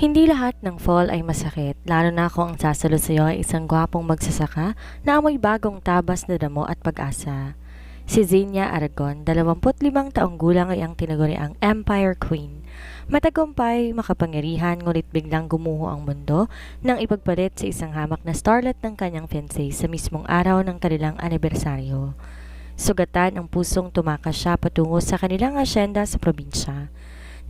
Hindi lahat ng fall ay masakit, lalo na kung ang sasalo sa iyo ay isang gwapong magsasaka na amoy bagong tabas na damo at pag-asa. Si Xenia Aragon, 25 taong gulang ay ang tinaguriang Empire Queen. Matagumpay, makapangyarihan, ngunit biglang gumuho ang mundo nang ipagpalit sa isang hamak na starlet ng kanyang fiancé sa mismong araw ng kanilang anibersaryo. Sugatan ang pusong tumakas siya patungo sa kanilang asyenda sa probinsya.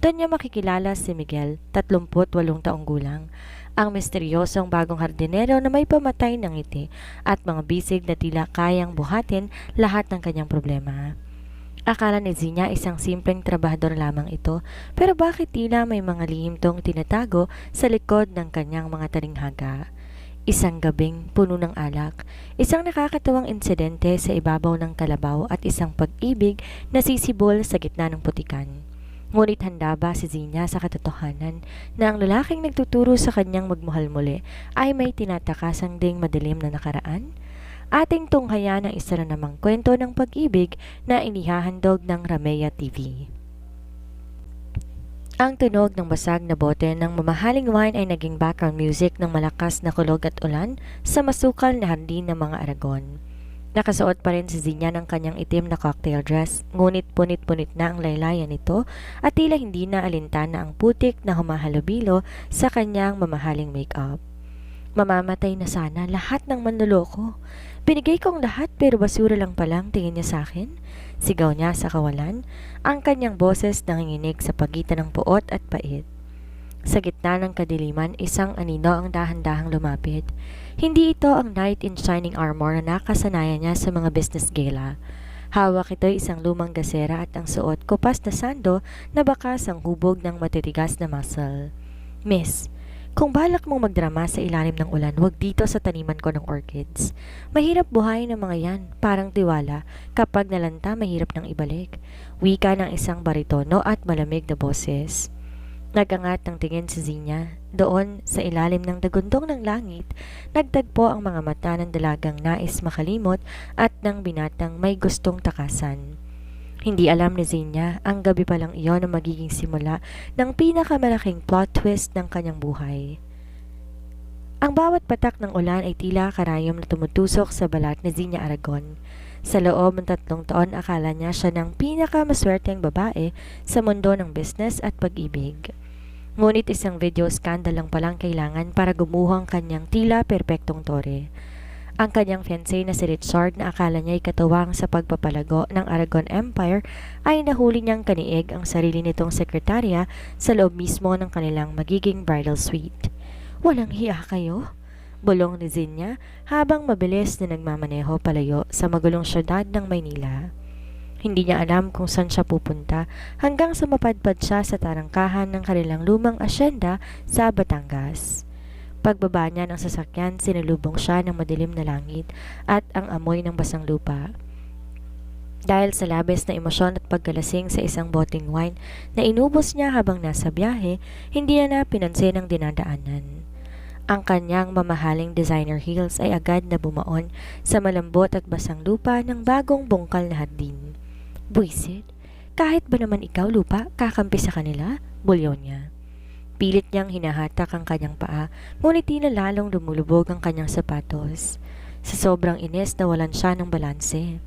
Doon niya makikilala si Miguel, 38 taong gulang, ang misteryosong bagong hardinero na may pamatay ng ngiti at mga bisig na tila kayang buhatin lahat ng kanyang problema. Akala ni Zina isang simpleng trabahador lamang ito, pero bakit tila may mga lihim tong tinatago sa likod ng kanyang mga talinghaga? Isang gabing puno ng alak, isang nakakatawang insidente sa ibabaw ng kalabaw at isang pag-ibig na sisibol sa gitna ng putikan. Ngunit handa ba si Zina sa katotohanan na ang lalaking nagtuturo sa kanyang magmahal muli ay may tinatakasang ding madilim na nakaraan? Ating tunghayan ang isa na namang kwento ng pag-ibig na inihahandog ng Ramea TV. Ang tunog ng basag na bote ng mamahaling wine ay naging background music ng malakas na kulog at ulan sa masukal na hardin ng mga Aragon. Nakasuot pa rin si Zina ng kanyang itim na cocktail dress, ngunit punit-punit na ang laylayan nito at tila hindi na alintana ang putik na humahalubilo sa kanyang mamahaling make-up. Mamamatay na sana lahat ng manloloko. Binigay kong lahat pero basura lang palang tingin niya sa akin. Sigaw niya sa kawalan, ang kanyang boses nanginginig sa pagitan ng puot at pait. Sa gitna ng kadiliman, isang anino ang dahan-dahang lumapit. Hindi ito ang knight in shining armor na nakasanayan niya sa mga business gala. Hawak ito isang lumang gasera at ang suot kupas na sando na bakas ang hubog ng matitigas na muscle. Miss, kung balak mong magdrama sa ilalim ng ulan, huwag dito sa taniman ko ng orchids. Mahirap buhayin ng mga yan, parang tiwala. Kapag nalanta, mahirap nang ibalik. Wika ng isang baritono at malamig na boses. Nagangat ng tingin si Zina. Doon, sa ilalim ng dagundong ng langit, nagtagpo ang mga mata ng dalagang nais makalimot at ng binatang may gustong takasan. Hindi alam ni Zina, ang gabi pa lang iyon ang magiging simula ng pinakamalaking plot twist ng kanyang buhay. Ang bawat patak ng ulan ay tila karayom na tumutusok sa balat ni Zina Aragon. Sa loob ng 3 taon, akala niya siya ng pinakamaswerteng babae sa mundo ng business at pag-ibig. Ngunit isang video scandal lang palang kailangan para gumuho ang kanyang tila perpektong tore. Ang kanyang fiancé na si Richard na akala niya ay katuwang sa pagpapalago ng Aragon Empire ay nahuli niyang kaniig ang sarili nitong sekretarya sa loob mismo ng kanilang magiging bridal suite. Walang hiya kayo? Bulong ni Zina habang mabilis na nagmamaneho palayo sa magulong syudad ng Maynila. Hindi niya alam kung saan siya pupunta hanggang sa mapadpad siya sa tarangkahan ng kanilang lumang asyenda sa Batangas. Pagbaba niya ng sasakyan, sinalubong siya ng madilim na langit at ang amoy ng basang lupa. Dahil sa labis na emosyon at pagkalasing sa isang boteng wine na inubos niya habang nasa biyahe, hindi na pinansin ang dinadaanan. Ang kanyang mamahaling designer heels ay agad na bumaon sa malambot at basang lupa ng bagong bungkal na hardin. Buisit, kahit ba naman ikaw lupa, kakampi sa kanila? Bulyaw niya. Pilit niyang hinahatak ang kanyang paa, ngunit tila lalong lumulubog ang kanyang sapatos. Sa sobrang inis nawalan siya ng balanse.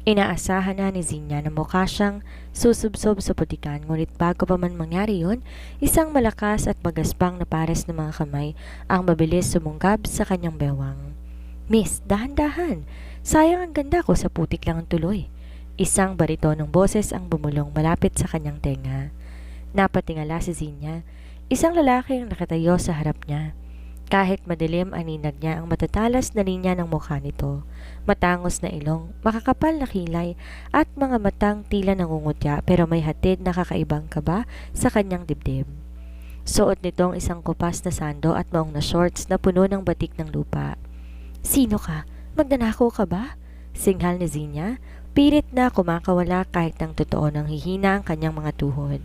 Inaasahan na ni Zina na mukha siyang susubsob sa putikan, ngunit bago pa man mangyari yun, isang malakas at magaspang na pares ng mga kamay ang mabilis sumunggab sa kanyang bewang. Miss, dahan-dahan! Sayang ang ganda ko sa putik lang ang tuloy. Isang baritonong boses ang bumulong malapit sa kanyang tenga. Napatingala si Zina, isang lalaki ang nakatayo sa harap niya. Kahit madilim ang ninag niya ang matatalas na linya ng mukha nito. Matangos na ilong, makakapal na kilay at mga matang tila nangungutya pero may hatid na kakaibang kaba sa kanyang dibdib. Suot nitong isang kupas na sando at maong na shorts na puno ng batik ng lupa. Sino ka? Magdanako ka ba? Singhal ni Zina. Pilit na kumakawala kahit ng totoo nang hihina ang kanyang mga tuhod.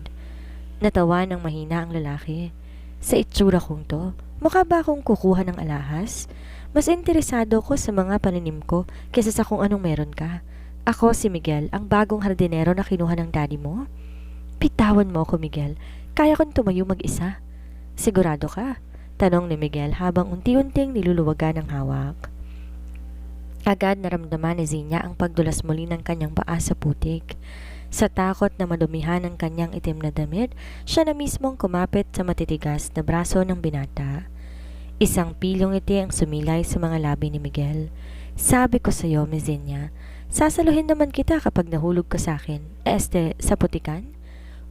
Natawa ng mahina ang lalaki. Sa itsura kong to, mukha ba akong kukuha ng alahas? Mas interesado ko sa mga paninim ko kaysa sa kung anong meron ka. Ako si Miguel, ang bagong hardinero na kinuha ng daddy mo. Pitawan mo ako, Miguel. Kaya kong tumayo mag-isa. Sigurado ka? Tanong ni Miguel habang unti-unting niluluwagan ng hawak. Agad naramdaman ni Zinya ang pagdulas muli ng kanyang paa sa putik. Sa takot na madumihan ng kanyang itim na damit, siya na mismong kumapit sa matitigas na braso ng binata. Isang pilong ngiti ang sumilay sa mga labi ni Miguel. Sabi ko sa iyo, Miss Zinya, sasaluhin naman kita kapag nahulog ka sa akin. Sa putikan?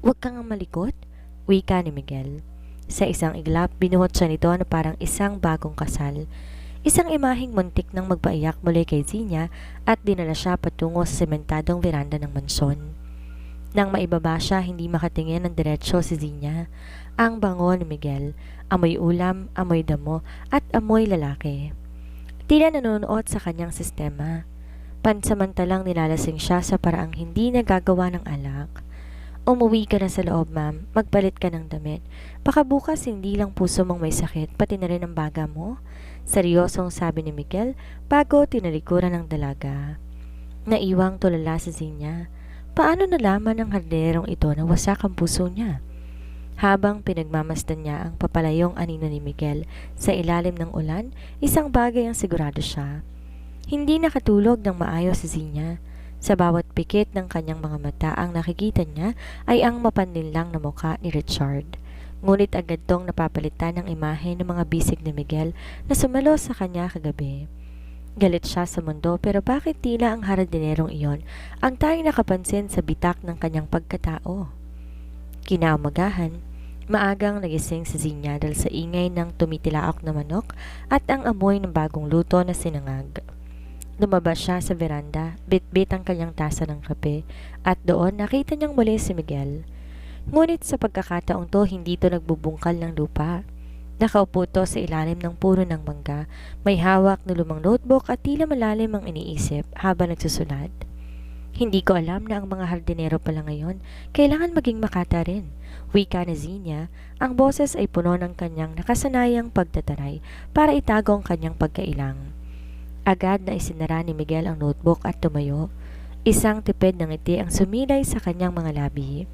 Huwag kang malikot, wika ni Miguel. Sa isang iglap, binuhot siya nito na parang isang bagong kasal. Isang imaheng muntik nang magpaiyak muli kay Zinya at dinala siya patungo sa sementadong veranda ng mansyon. Nang maibaba siya, hindi makatingin ng diretsyo si Zinya. Ang bango ni Miguel, amoy ulam, amoy damo, at amoy lalaki. Tila nanonood sa kanyang sistema. Pansamantalang nilalasing siya sa paraang hindi nagagawa ng alak. Umuwi ka na sa loob, ma'am. Magpalit ka ng damit. Baka bukas hindi lang puso mong may sakit, pati na rin ang baga mo. Seryosong sabi ni Miguel bago tinalikuran ng dalaga. Naiwang tulala si Zinya. Paano nalaman ng hardinerong ito na wasak ang puso niya? Habang pinagmamasdan niya ang papalayong anino ni Miguel sa ilalim ng ulan, isang bagay ang sigurado siya. Hindi nakatulog ng maayos si Zinya. Sa bawat pikit ng kanyang mga mata, ang nakikita niya ay ang mapanlinlang na mukha ni Richard. Ngunit agad tong napapalitan ng imahe ng mga bisig ni Miguel na sumalo sa kanya kagabi. Galit siya sa mundo pero bakit tila ang hardinerong iyon ang tanging nakapansin sa bitak ng kanyang pagkatao? Kinaumagahan, maagang nagising si Zinya dahil sa ingay ng tumitilaok na manok at ang amoy ng bagong luto na sinangag. Lumabas siya sa veranda, bit-bit ang kanyang tasa ng kape at doon nakita niyang muli si Miguel. Ngunit sa pagkakataong to, hindi to nagbubungkal ng lupa. Nakaupo to sa ilalim ng puno ng mangga, may hawak na lumang notebook at tila malalim ang iniisip habang nagsusulat. Hindi ko alam na ang mga hardinero pala ngayon kailangan maging makata rin. Wika ni Zinya, ang boses ay puno ng kanyang nakasanayang pagtataray para itago ang kanyang pagkailang. Agad na isinara ni Miguel ang notebook at tumayo. Isang tipid ng ngiti ang sumilay sa kanyang mga labi.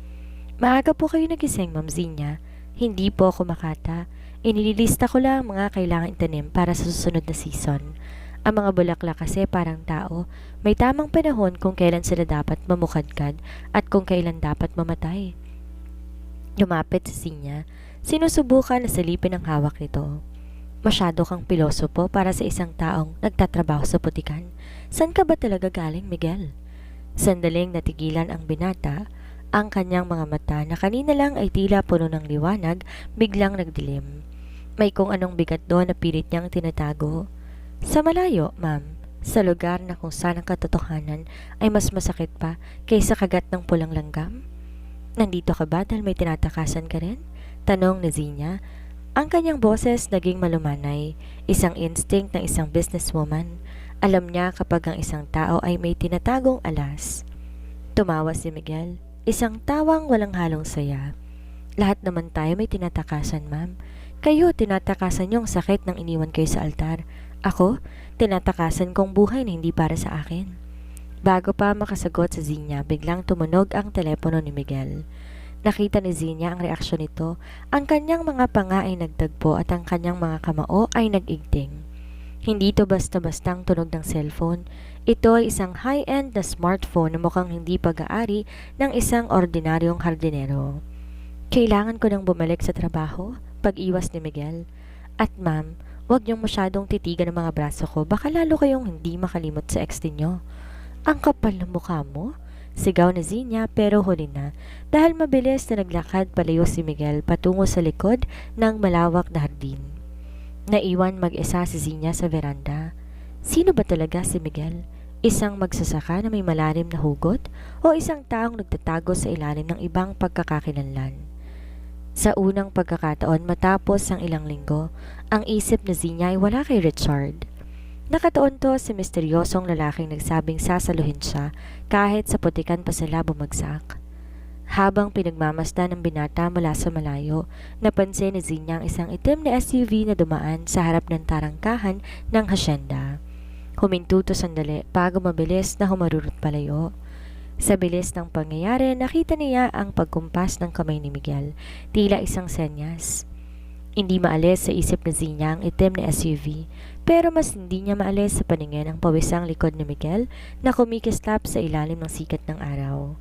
Maaga po kayo nagising, Ma'am Zinya. Hindi po ako makata. Inililista ko lang ang mga kailangan itanim para sa susunod na season. Ang mga bulaklak kasi parang tao, may tamang panahon kung kailan sila dapat mamukadkad at kung kailan dapat mamatay. Lumapit si Zinya, sinusubukan na salipin ang hawak nito. Masyado kang pilosopo para sa isang taong nagtatrabaho sa putikan. San ka ba talaga galing, Miguel? Sandaling natigilan ang binata, ang kanyang mga mata na kanina lang ay tila puno ng liwanag, biglang nagdilim. May kung anong bigat doon na pilit niyang tinatago. Sa malayo, ma'am, sa lugar na kung saan ang katotohanan ay mas masakit pa kaysa kagat ng pulang langgam? Nandito ka ba dahil may tinatakasan ka rin? Tanong ni Zinya. Ang kanyang boses naging malumanay, isang instinct ng isang businesswoman. Alam niya kapag ang isang tao ay may tinatagong alas. Tumawa si Miguel, isang tawang walang halong saya. Lahat naman tayo may tinatakasan, ma'am. Kayo, tinatakasan niyo ang sakit ng iniwan kayo sa altar. Ako, tinatakasan kong buhay na hindi para sa akin. Bago pa makasagot sa Zinya, biglang tumunog ang telepono ni Miguel. Nakita ni Zinya ang reaksyon nito. Ang kanyang mga panga ay nagtagpo at ang kanyang mga kamao ay nag-igting. Hindi ito basta-bastang tunog ng cellphone. Ito ay isang high-end na smartphone na mukhang hindi pag-aari ng isang ordinaryong hardinero. Kailangan ko nang bumalik sa trabaho, pag-iwas ni Miguel. At ma'am, huwag niyong masyadong titigan ang mga braso ko, baka lalo kayong hindi makalimot sa ex ninyo. Ang kapal ng mukha mo? Sigaw ni Zinya pero huli na dahil mabilis na naglakad palayo si Miguel patungo sa likod ng malawak na hardin. Naiwan mag-isa si Zinya sa veranda. Sino ba talaga si Miguel? Isang magsasaka na may malalim na hugot o isang taong nagtatago sa ilalim ng ibang pagkakakilanlan? Sa unang pagkakataon matapos ang ilang linggo, ang isip ni Zinya ay wala kay Richard. Nakataon to si misteryosong lalaking nagsabing sasaluhin siya kahit sa putikan pa sila bumagsak. Habang pinagmamasdan ng binata mula sa malayo, napansin ni Zinya ang isang itim na SUV na dumaan sa harap ng tarangkahan ng hasyenda. Huminto to sandali bago mabilis na humarurot palayo. Sa bilis ng pangyayari, nakita niya ang pagkumpas ng kamay ni Miguel, tila isang senyas. Hindi maalis sa isip ni Zina ang itim na SUV, pero mas hindi niya maalis sa paningin ang pawisang likod ni Miguel na kumikislap sa ilalim ng sikat ng araw.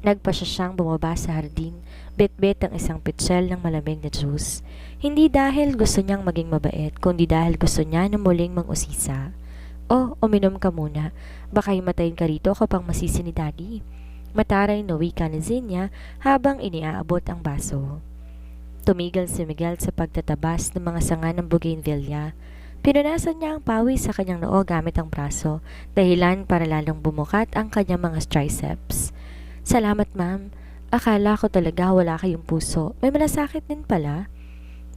Nagpa siya siyang bumaba sa hardin, bit-bit ang isang pitsel ng malamig na juice. Hindi dahil gusto niyang maging mabait, kundi dahil gusto niya na muling mang-usisa. Oh, uminom ka muna. Baka himatayin ka rito kapag masisi ni Daddy. Mataray na wika ni Zina habang iniaabot ang baso. Tumigil si Miguel sa pagtatabas ng mga sanga ng bougainvillea. Pinunasan niya ang pawis sa kanyang noo gamit ang braso, dahilan para lalong bumukat ang kanyang mga triceps. Salamat, ma'am. Akala ko talaga wala kayong puso. May malasakit din pala.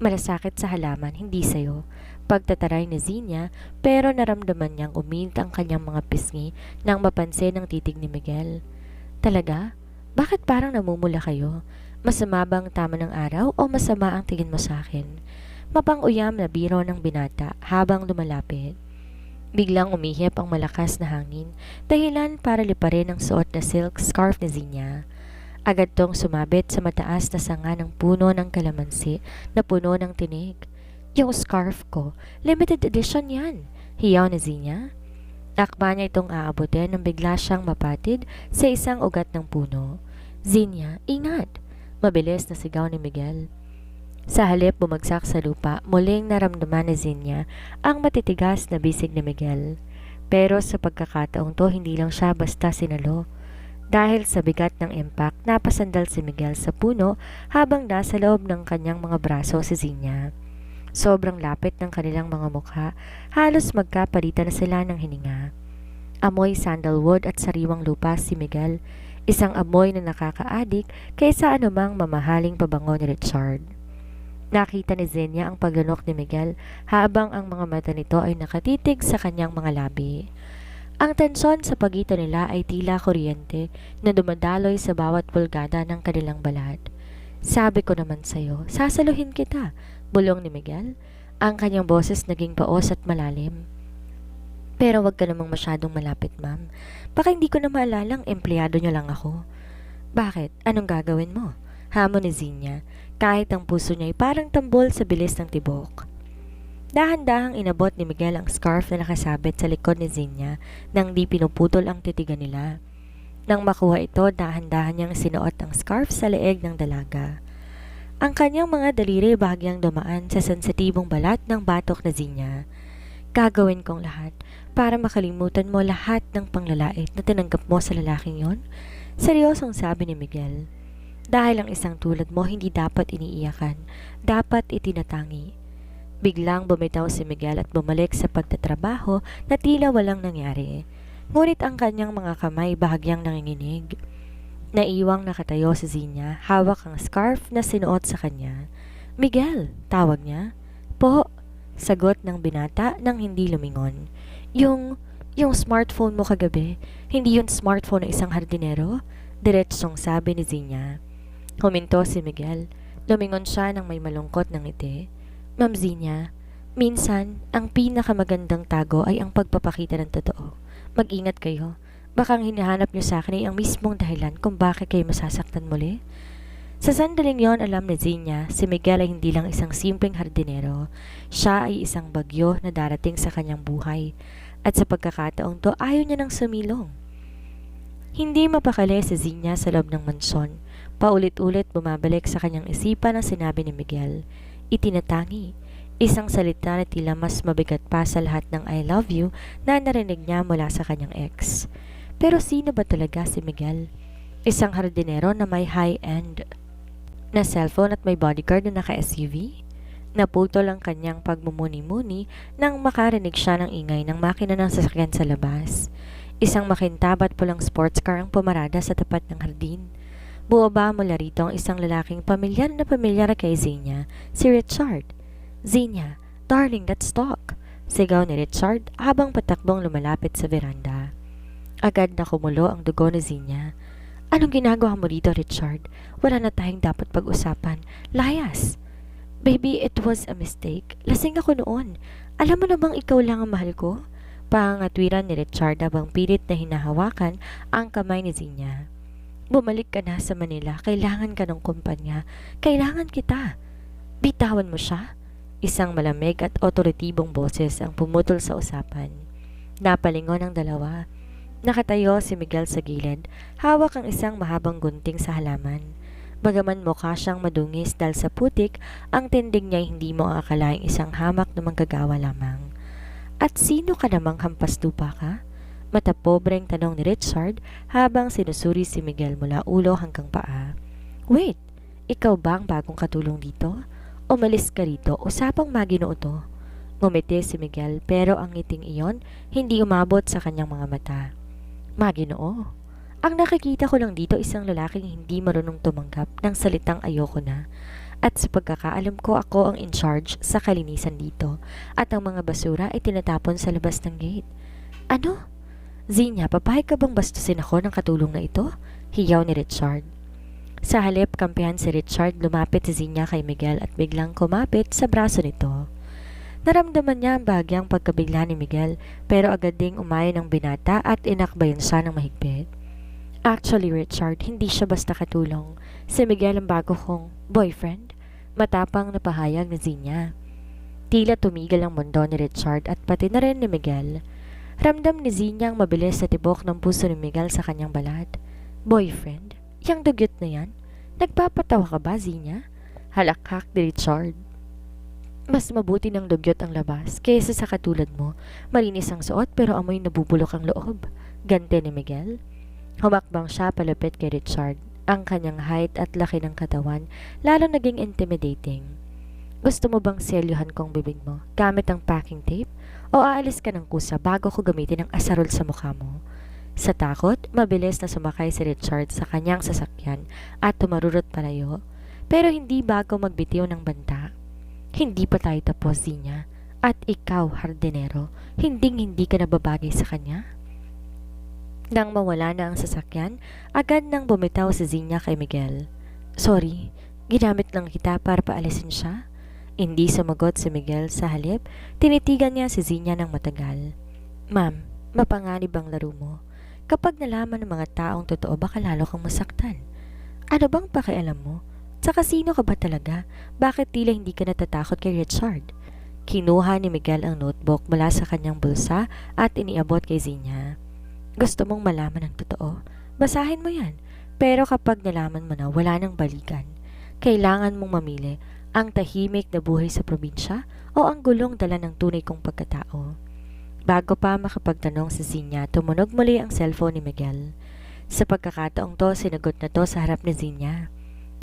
Malasakit sa halaman, hindi sa'yo. Pagtataray ni Zina, pero naramdaman niyang uminit ang kanyang mga pisngi nang mapansin ang titig ni Miguel. Talaga? Bakit parang namumula kayo? Masama bang tama ng araw o masama ang tingin mo sa akin? Mapang-uyam na biro ng binata habang lumalapit. Biglang umihip ang malakas na hangin, dahilan para liparin ang suot na silk scarf ni Zina. Agad tong sumabit sa mataas na sanga ng puno ng kalamansi na puno ng tinig. Yung scarf ko, limited edition yan, hiyaw ni Zina. Takba niya itong aabutin nang bigla siyang mapatid sa isang ugat ng puno. Zina, ingat! Mabilis na sigaw ni Miguel. Sa halip bumagsak sa lupa, muling naramdaman ni Zina ang matitigas na bisig ni Miguel. Pero sa pagkakataong to, hindi lang siya basta sinalo. Dahil sa bigat ng impact, napasandal si Miguel sa puno habang nasa loob ng kanyang mga braso si Zina. Sobrang lapit ng kanilang mga mukha, halos magkapalitan na sila ng hininga. Amoy sandalwood at sariwang lupa si Miguel, isang amoy na nakakaadik kaysa anumang mamahaling pabango ni Richard. Nakita ni Zina ang paglunok ni Miguel habang ang mga mata nito ay nakatitig sa kanyang mga labi. Ang tensyon sa pagitan nila ay tila kuryente na dumadaloy sa bawat pulgada ng kanilang balat. Sabi ko naman sa'yo, sasaluhin kita, bulong ni Miguel. Ang kanyang boses naging paos at malalim. Pero wag ka namang masyadong malapit, ma'am. Baka hindi ko na maalalang empleyado niyo lang ako. Bakit? Anong gagawin mo? Hamon ni Zina, kahit ang puso niya ay parang tambol sa bilis ng tibok. Dahan-dahang inabot ni Miguel ang scarf na nakasabit sa likod ni Zina nang di pinuputol ang titigan nila. Nang makuha ito, dahan-dahan niyang sinuot ang scarf sa leeg ng dalaga. Ang kanyang mga daliri bahagyang dumaan sa sensitibong balat ng batok na Zina. Gagawin kong lahat para makalimutan mo lahat ng panglalait na tinanggap mo sa lalaking yon, seryosong sabi ni Miguel. Dahil ang isang tulad mo hindi dapat iniiyakan, dapat itinatangi. Biglang bumitaw si Miguel at bumalik sa pagtatrabaho na tila walang nangyari. Ngunit ang kanyang mga kamay bahagyang nanginginig. Naiwang nakatayo si Zina, hawak ang scarf na sinuot sa kanya. Miguel, tawag niya. Po, sagot ng binata nang hindi lumingon. Yung smartphone mo kagabi, hindi yun smartphone ng isang hardinero? Diretsong sabi ni Zina. Huminto si Miguel. Lumingon siya nang may malungkot ng ngiti. Ma'am Zina, minsan, ang pinakamagandang tago ay ang pagpapakita ng totoo. Mag-ingat kayo. Baka ang hinahanap niyo sa akin ay ang mismong dahilan kung bakit kayo masasaktan muli. Sa sandaling yon, alam ni Zina, si Miguel ay hindi lang isang simpleng hardinero. Siya ay isang bagyo na darating sa kanyang buhay. At sa pagkakataong to, ayaw niya ng sumilong. Hindi mapakali si Zina sa loob ng mansyon. Paulit-ulit bumabalik sa kanyang isipan ang sinabi ni Miguel. Itinatangi. Isang salita na tila mas mabigat pa sa lahat ng I love you na narinig niya mula sa kanyang ex. Pero sino ba talaga si Miguel? Isang hardinero na may high-end na cellphone at may bodyguard na naka-SUV? Naputol ang kanyang pagmumuni-muni nang makarinig siya ng ingay ng makina ng sasakyan sa labas. Isang makintab at pulang sports car ang pumarada sa tapat ng hardin. Buwaba mula rito ang isang lalaking pamilyar na pamilyar kay Zina, si Richard. Zina, darling, let's talk, sigaw ni Richard habang patakbong lumalapit sa veranda. Agad na kumulo ang dugo ni Zina. Anong ginagawa mo dito, Richard? Wala na tayong dapat pag-usapan. Layas! Baby, it was a mistake. Lasing ako noon. Alam mo na bang ikaw lang ang mahal ko? Pangatwiran ni Richard habang pilit na hinahawakan ang kamay ni Zina. Bumalik ka na sa Manila. Kailangan ka ng kumpanya. Kailangan kita. Bitawan mo siya? Isang malamig at otoritibong boses ang pumutol sa usapan. Napalingon ang dalawa. Nakatayo si Miguel sa gilid, hawak ang isang mahabang gunting sa halaman. Bagaman mukha siyang madungis dahil sa putik, ang tindig niya hindi mo aakalaing isang hamak na manggagawa lamang. At sino ka namang hampas lupa ka? Matapobreng tanong ni Richard habang sinusuri si Miguel mula ulo hanggang paa. Wait, ikaw ba ang bagong katulong dito? Umalis ka rito, usapang maginoo to. Ngumiti si Miguel pero ang ngiting iyon hindi umabot sa kanyang mga mata. Maginoo? Ang nakikita ko lang dito isang lalaking hindi marunong tumanggap ng salitang ayoko na. At sa pagkakaalam ko ako ang in charge sa kalinisan dito at ang mga basura ay tinatapon sa labas ng gate. Ano? Zinya, papayag ka bang bastusin ako ng katulong na ito? Hiyaw ni Richard. Sa halip kampihan si Richard, lumapit si Zinya kay Miguel at biglang kumapit sa braso nito. Naramdaman niya ang bahagyang pagkabigla ni Miguel pero agad ding umayon ang binata at inakbayan siya ng mahigpit. Actually, Richard, hindi siya basta katulong. Si Miguel ang bago kong boyfriend. Matapang na pahayag ni Zinya. Tila tumigil ang mundo ni Richard at pati na rin ni Miguel. Ramdam ni Zinya ang mabilis sa tibok ng puso ni Miguel sa kanyang balat. Boyfriend? Yang dugyot na yan? Nagpapatawa ka ba, Zinya? Halakhak ni Richard. Mas mabuti ng dugyot ang labas kaysa sa katulad mo. Malinis ang suot pero amoy nabubulok ang loob. Gante ni Miguel. Humakbang siya palapit kay Richard. Ang kanyang height at laki ng katawan lalo naging intimidating. Gusto mo bang selyuhan kong bibig mo gamit ang packing tape? O aalis ka ng kusa bago ko gamitin ang asarol sa mukha mo? Sa takot, mabilis na sumakay si Richard sa kanyang sasakyan at tumarurot palayo. Pero hindi bago magbitiw ng banta. Hindi pa tayo tapos, Zinya. At ikaw, hardinero, hindi ka nababagay sa kanya? Nang mawala na ang sasakyan, agad nang bumitaw si Zinya kay Miguel. Sorry, ginamit lang kita para paalisin siya. Hindi sumagot si Miguel sa halip, tinitigan niya si Zinya ng matagal. Ma'am, mapanganib ang laro mo. Kapag nalaman ng mga taong totoo, baka lalo kang masaktan. Ano bang pakialam mo? Saka sino ka ba talaga? Bakit tila hindi ka natatakot kay Richard? Kinuha ni Miguel ang notebook mula sa kanyang bulsa at iniabot kay Zinya. Gusto mong malaman ang totoo? Basahin mo yan. Pero kapag nalaman mo na wala nang balikan, kailangan mong mamili ang tahimik na buhay sa probinsya o ang gulong dala ng tunay kong pagkatao. Bago pa makapagtanong si Zinya, tumunog muli ang cellphone ni Miguel. Sa pagkakataong to, sinagot na to sa harap ni Zinya.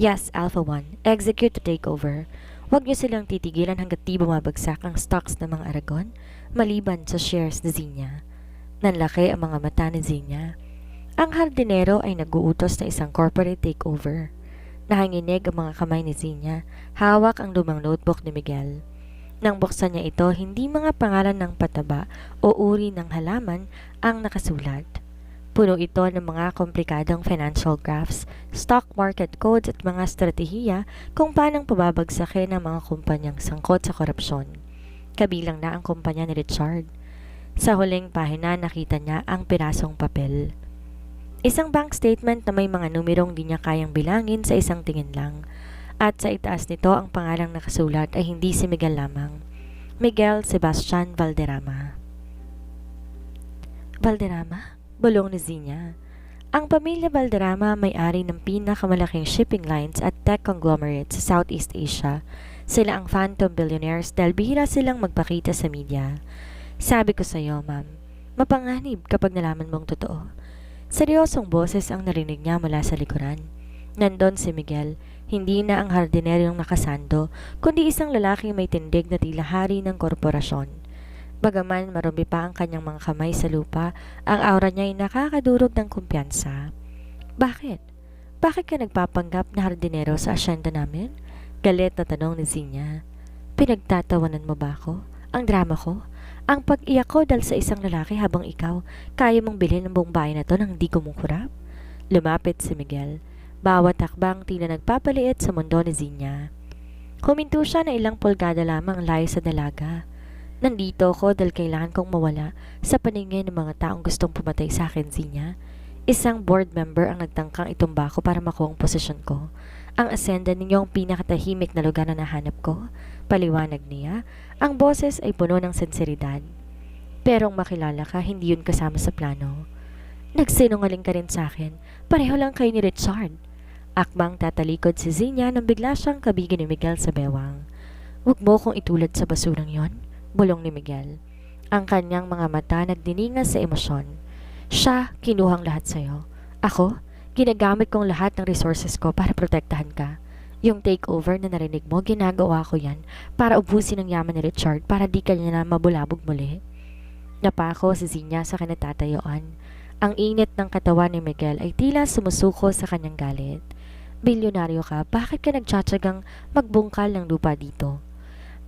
Yes, Alpha 1. Execute the takeover. Huwag niyo silang titigilan hanggat di bumabagsak ang stocks ng mga Aragon, maliban sa shares ni Zinya. Nanlaki ang mga mata ni Zinya. Ang hardinero ay nag-uutos na isang corporate takeover. Nahanginig ang mga kamay ni Zinya, hawak ang lumang notebook ni Miguel. Nang buksan niya ito, hindi mga pangalan ng pataba o uri ng halaman ang nakasulat. Puno ito ng mga komplikadong financial graphs, stock market codes at mga estratehiya kung paanong pababagsakin ang mga kumpanyang sangkot sa korupsyon. Kabilang na ang kumpanya ni Richard. Sa huling pahina nakita niya ang pirasong papel. Isang bank statement na may mga numerong di niya kayang bilangin sa isang tingin lang. At sa itaas nito ang pangalang nakasulat ay hindi si Miguel lamang. Miguel Sebastian Valderrama. Valderrama? Bulong ni Zinya. Ang pamilya Valderrama may-ari ng pinakamalaking shipping lines at tech conglomerates sa Southeast Asia. Sila ang phantom billionaires dahil bihira silang magpakita sa media. Sabi ko sa iyo, ma'am, mapanganib kapag nalaman mong totoo. Seryosong boses ang narinig niya mula sa likuran. Nandon si Miguel, hindi na ang hardineryong nakasando, kundi isang lalaking may tindig na tila hari ng korporasyon. Bagaman marumi pa ang kanyang mga kamay sa lupa, ang aura niya ay nakakadurog ng kumpiyansa. Bakit? Bakit ka nagpapanggap na hardinero sa asyenda namin? Galit na tanong ni Zinya. Pinagtatawanan mo ba ako? Ang drama ko? Ang pag-iyak ko dahil sa isang lalaki habang ikaw, kaya mong bilhin ang buong bayan na to nang di kumukurap? Lumapit si Miguel. Bawat hakbang tila nagpapaliit sa mundo ni Zinya. Huminto siya na ilang pulgada lamang layo sa dalaga. Nandito ako dahil kailangan kong mawala sa paningin ng mga taong gustong pumatay sa akin, Zinya. Isang board member ang nagtangkang itumba ko para makuha ang posisyon ko. Ang asenda ninyo ang pinakatahimik na lugar na nahanap ko, paliwanag niya. Ang boses ay puno ng sinseridad. Pero ang makilala ka, hindi yun kasama sa plano. Nagsinungaling ka rin sa akin. Pareho lang kayo ni Richard. Akmang tatalikod si Zinya nang bigla siyang kabigin ni Miguel sa bewang. Huwag mo kong itulad sa basurang yon, bulong ni Miguel. Ang kanyang mga mata nagdiningas sa emosyon. Siya, kinuhang lahat sa'yo. Ako, ginagamit kong lahat ng resources ko para protektahan ka. Yung takeover na narinig mo, ginagawa ko yan para ubusin ang yaman ni Richard para di ka niya na mabulabog muli. Napako si Zinya sa kinatatayuan. Ang init ng katawan ni Miguel ay tila sumusuko sa kanyang galit. Bilyonaryo ka, bakit ka nagtsatsagang magbungkal ng lupa dito?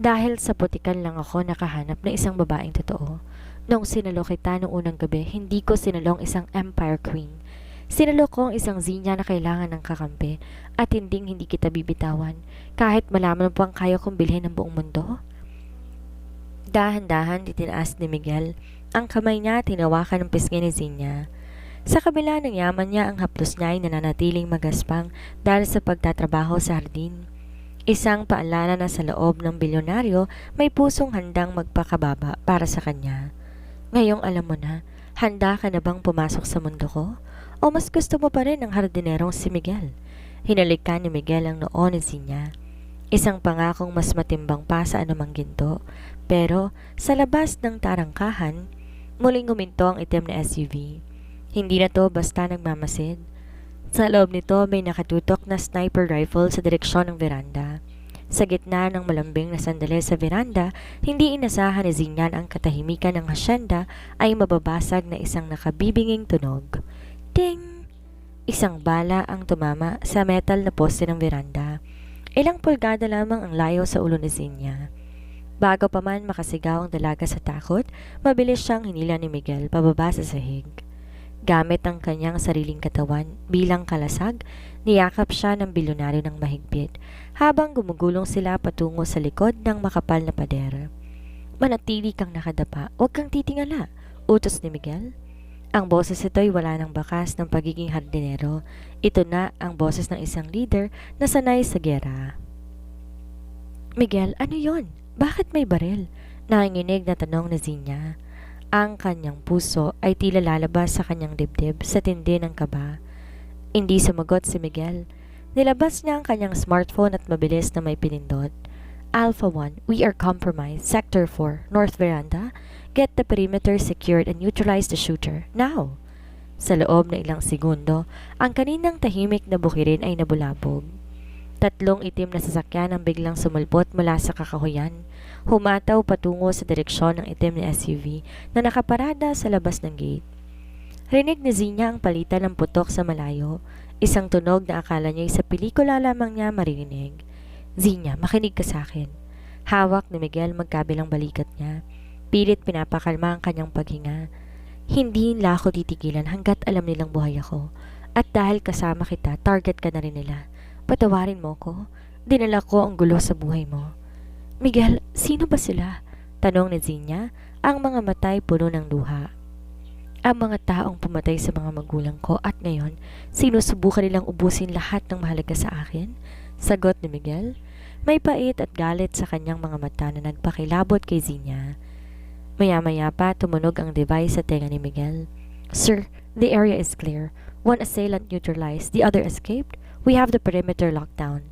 Dahil sa putikan lang ako nakahanap ng isang babaeng totoo. Nung sinalo kita noong unang gabi, hindi ko sinalong isang Empire Queen. Sinalo ko ang isang Zinya na kailangan ng kakampi at hindi kita bibitawan kahit malaman mo pang kaya kong bilhin ng buong mundo. Dahan-dahan itinaas ni Miguel ang kamay niya at hinawakan ng pisngi ni Zinya. Sa kabila ng yaman niya, ang haplos niya ay nananatiling magaspang dahil sa pagtatrabaho sa hardin. Isang paalala na sa loob ng bilyonaryo may pusong handang magpakababa para sa kanya. Ngayong alam mo na, handa ka na bang pumasok sa mundo ko? O mas gusto mo pa rin ang hardinerong si Miguel? Hinalikan ni Miguel ang noo ni Zinya. Isang pangakong mas matimbang pa sa anumang ginto. Pero sa labas ng tarangkahan, muling huminto ang itim na SUV. Hindi na to basta nagmamasid. Sa loob nito may nakatutok na sniper rifle sa direksyon ng veranda. Sa gitna ng malambing na sandali sa veranda, hindi inasahan ni Zinyan ang katahimikan ng hasyenda ay mababasag na isang nakabibinging tunog. Ding! Isang bala ang tumama sa metal na poste ng veranda. Ilang pulgada lamang ang layo sa ulo ni Zinya. Bago pa man makasigaw ang dalaga sa takot, mabilis siyang hinila ni Miguel pababa sa sahig. Gamit ang kanyang sariling katawan bilang kalasag, niyakap siya ng bilyonaryo ng mahigpit habang gumugulong sila patungo sa likod ng makapal na pader. Manatili kang nakadapa, huwag kang titingala, utos ni Miguel. Ang boses ito'y wala ng bakas ng pagiging hardinero. Ito na ang boses ng isang leader na sanay sa gera. Miguel, ano yon? Bakit may baril? Nanginginig na tanong ni Zinya. Ang kanyang puso ay tila lalabas sa kanyang dibdib sa tindi ng kaba. Hindi sumagot si Miguel. Nilabas niya ang kanyang smartphone at mabilis na may pinindot. Alpha 1, we are compromised. Sector 4, North Veranda. Get the perimeter secured and neutralize the shooter. Now! Sa loob na ilang segundo, ang kaninang tahimik na bukirin ay nabulabog. Tatlong itim na sasakyan ang biglang sumulpot mula sa kakahuyan. Humataw patungo sa direksyon ng itim na SUV na nakaparada sa labas ng gate. Rinig ni Zinya ang palitan ng putok sa malayo, isang tunog na akala niya sa pelikula lamang niya maririnig. Zinya, makinig ka sa akin. Hawak ni Miguel magkabilang balikat niya. Pilit pinapakalma ang kanyang paghinga. Hindi nila ako titigilan hanggat alam nilang buhay ako. At dahil kasama kita, target ka na rin nila. Patawarin mo ko. Dinala ko ang gulo sa buhay mo. Miguel, sino ba sila? Tanong ni Zinya, ang mga matay puno ng luha. Ang mga taong pumatay sa mga magulang ko at ngayon, sinusubukan nilang ubusin lahat ng mahalaga sa akin? Sagot ni Miguel. May pait at galit sa kanyang mga mata na nagpakilabot kay Zinya. Maya-maya pa tumunog ang device sa tenga ni Miguel. Sir, the area is clear. One assailant neutralized, the other escaped. We have the perimeter locked down.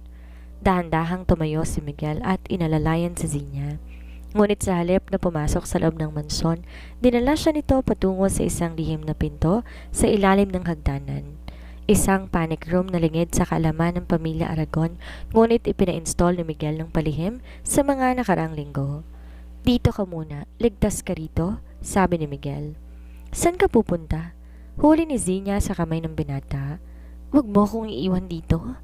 Dahan-dahang tumayo si Miguel at inalalayan si Zinya. Ngunit sa halip na pumasok sa loob ng mansyon, dinala siya nito patungo sa isang lihim na pinto sa ilalim ng hagdanan. Isang panic room na lingid sa kaalaman ng pamilya Aragon, ngunit ipina-install ni Miguel ng palihim sa mga nakaraang linggo. Dito ka muna, ligtas ka rito, sabi ni Miguel. San ka pupunta? Huli ni Zinya sa kamay ng binata. Huwag mo kong iiwan dito.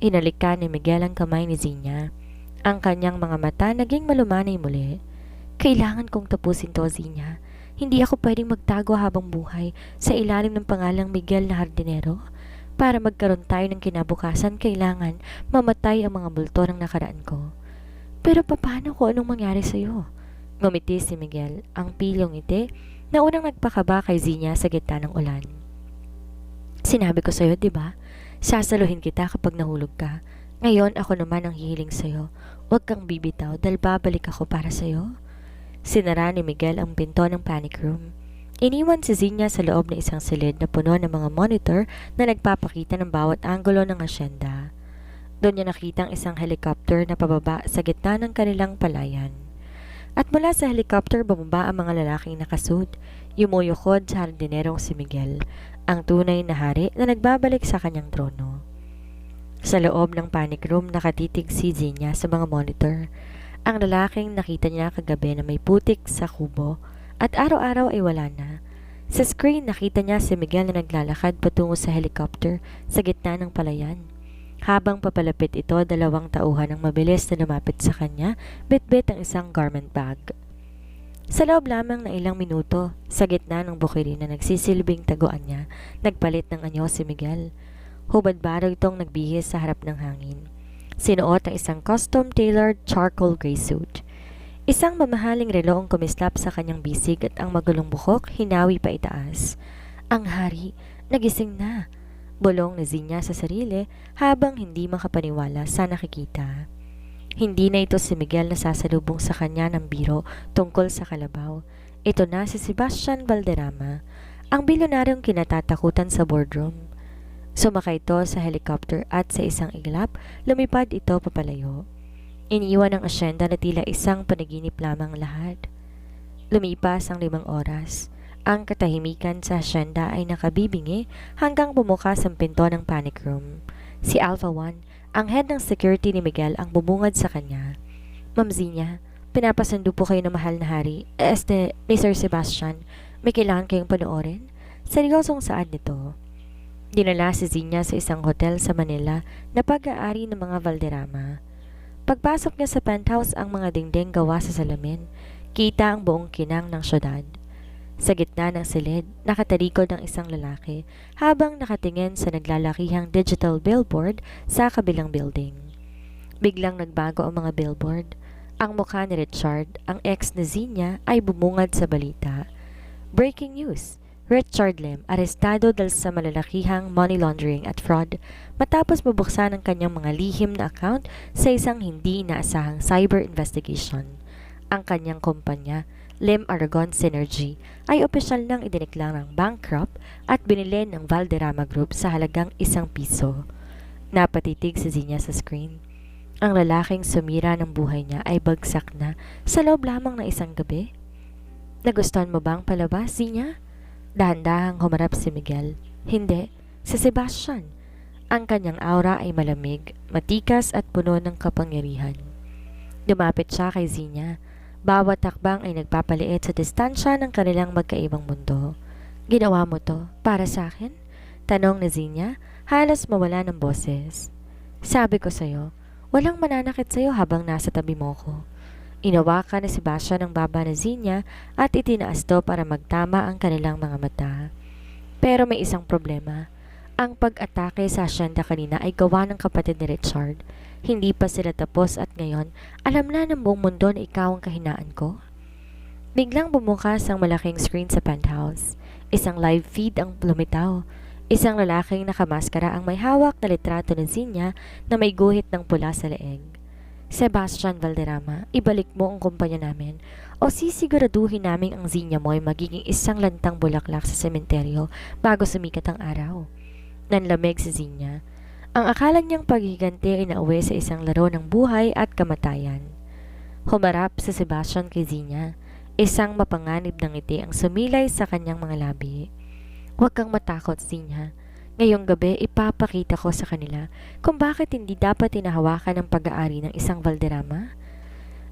Inalikan ni Miguel ang kamay ni Zinya. Ang kanyang mga mata naging malumanay muli. Kailangan kong tapusin to, Zinya. Hindi ako pwedeng magtago habang buhay sa ilalim ng pangalang Miguel na hardinero. Para magkaroon tayo ng kinabukasan, kailangan mamatay ang mga multo ng nakaraan ko. Pero paano kung anong mangyari sa'yo? Ngumiti si Miguel, ang pilyong ngiti na unang nagpakaba kay Zinya sa gitna ng ulan. Sinabi ko sa'yo, di ba? Sasaluhin kita kapag nahulog ka. Ngayon ako naman ang hihiling sa'yo. Huwag kang bibitaw dahil babalik ako para sa'yo. Sinara ni Miguel ang pinto ng panic room. Iniwan si Zinya sa loob ng isang silid na puno ng mga monitor na nagpapakita ng bawat anggulo ng asyenda. Doon niya nakita ang isang helicopter na pababa sa gitna ng kanilang palayan. At mula sa helicopter bumaba ang mga lalaking nakasuit, yumuyukod sa hardinerong si Miguel, ang tunay na hari na nagbabalik sa kanyang trono. Sa loob ng panic room nakatitig si Zinya sa mga monitor. Ang lalaking nakita niya kagabi na may putik sa kubo at araw-araw ay wala na. Sa screen nakita niya si Miguel na naglalakad patungo sa helicopter sa gitna ng palayan. Habang papalapit ito, dalawang tauhan ang mabilis na lumapit sa kanya, bitbit ang isang garment bag. Sa loob lamang ng ilang minuto, sa gitna ng bukirin na nagsisilbing taguan niya, nagpalit ng anyo si Miguel. Hubad-baraw itong nagbihis sa harap ng hangin. Sinuot ang isang custom-tailored charcoal gray suit. Isang mamahaling relo ang kumislap sa kanyang bisig at ang magulong buhok hinawi pa itaas. Ang hari, nagising na. Bulong ni Zinya sa sarili habang hindi makapaniwala sa nakikita. Hindi na ito si Miguel na sasalubong sa kanya ng biro tungkol sa kalabaw. Ito na si Sebastian Valderrama, ang bilyonaryong kinatatakutan sa boardroom. Sumakay ito sa helicopter at sa isang iglap, lumipad ito papalayo. Iniwan ang asyenda na tila isang panaginip lamang lahat. Lumipas ang 5 oras. Ang katahimikan sa asyenda ay nakabibingi hanggang bumukas ang pinto ng panic room. Si Alpha One, ang head ng security ni Miguel, ang bumungad sa kanya. Ma'am Zinya, pinapasundo po kayo ng mahal na hari. Mr. Sebastian, may kailangan kayong panoorin? Seryosong saan nito? Dinala si Zinya sa isang hotel sa Manila na pag-aari ng mga Valderrama. Pagpasok niya sa penthouse, ang mga dingding gawa sa salamin. Kita ang buong kinang ng syudad. Sa gitna ng silid, nakatarikod ang isang lalaki habang nakatingin sa naglalakihang digital billboard sa kabilang building. Biglang nagbago ang mga billboard. Ang mukha ni Richard, ang ex ni Zinya, ay bumungad sa balita. Breaking news! Richard Lim arestado dahil sa malalakihang money laundering at fraud matapos mabuksan ang kanyang mga lihim na account sa isang hindi inaasahang cyber investigation. Ang kanyang kumpanya, Lim Aragon Synergy, ay opisyal nang idineklarang bankrupt at binili ng Valderrama Group sa halagang ₱1. Napatitig si Zinya sa screen. Ang lalaking sumira ng buhay niya ay bagsak na sa loob lamang ng isang gabi. Nagustuhan mo bang palabas, Zinya? Dahan-dahang humarap si Miguel. Hindi, si Sebastian. Ang kanyang aura ay malamig, matikas at puno ng kapangyarihan. Lumapit siya kay Zinya. Bawat takbang ay nagpapaliit sa distansya ng kanilang magkaibang mundo. Ginawa mo to para sa akin? Tanong ni Zinya, halos mawala ng boses. Sabi ko sa'yo, walang mananakit sa'yo habang nasa tabi mo ko. Inawakan ni Sebastian ang baba ni Zinya at itinaas to para magtama ang kanilang mga mata. Pero may isang problema. Ang pag-atake sa asyenda kanina ay gawa ng kapatid ni Richard. Hindi pa sila tapos at ngayon, alam na ng buong mundo na ikaw ang kahinaan ko. Biglang bumukas ang malaking screen sa penthouse. Isang live feed ang lumitaw. Isang lalaking nakamaskara ang may hawak na litrato ni Zinya na may guhit ng pula sa leeg. Sebastian Valderrama, ibalik mo ang kumpanya namin o sisiguraduhin namin ang Zinya mo ay magiging isang lantang bulaklak sa sementeryo bago sumikat ang araw. Nanlamig si Zinya. Ang akala niyang paghiganti ay nauwi sa isang laro ng buhay at kamatayan. Humarap si Sebastian kay Zinya. Isang mapanganib ng ngiti ang sumilay sa kanyang mga labi. Huwag kang matakot, Zinya. Ngayong gabi, ipapakita ko sa kanila kung bakit hindi dapat tinahawakan ang pag-aari ng isang Valderrama.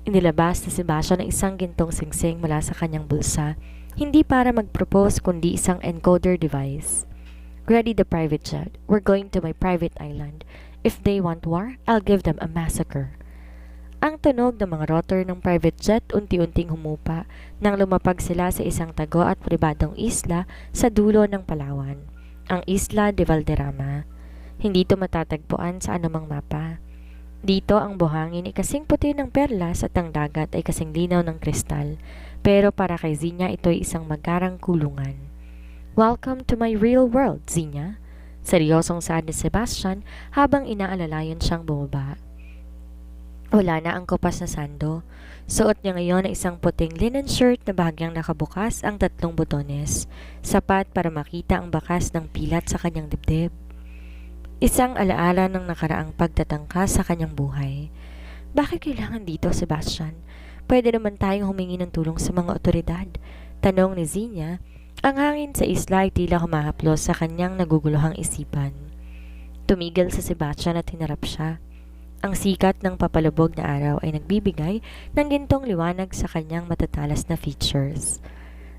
Inilabas ni Sebastian ang isang gintong singsing mula sa kanyang bulsa, hindi para mag-propose kundi isang encoder device. Ready the private jet. We're going to my private island. If they want war, I'll give them a massacre. Ang tunog ng mga rotor ng private jet unti-unting humupa nang lumapag sila sa isang tago at pribadong isla sa dulo ng Palawan, ang Isla de Valderrama. Hindi ito matatagpuan sa anumang mapa. Dito ang buhangin ay kasing puti ng perlas at ang dagat ay kasing linaw ng kristal, pero para kay Zinya ito ay isang magarang kulungan. Welcome to my real world, Zinya. Seryosong saad ni Sebastian habang inaalalayan siyang bumaba. Wala na ang kupas na sando. Suot niya ngayon ay isang puting linen shirt na bahagyang nakabukas ang 3 butones, sapat para makita ang bakas ng pilat sa kanyang dibdib. Isang alaala ng nakaraang pagtatangka sa kanyang buhay. Bakit kailangan dito, Sebastian? Pwede naman tayong humingi ng tulong sa mga otoridad. Tanong ni Zenia. Ang hangin sa isla ay tila humahaplos sa kanyang naguguluhang isipan. Tumigil si Sebastian at hinarap siya. Ang sikat ng papalubog na araw ay nagbibigay ng gintong liwanag sa kanyang matatalas na features.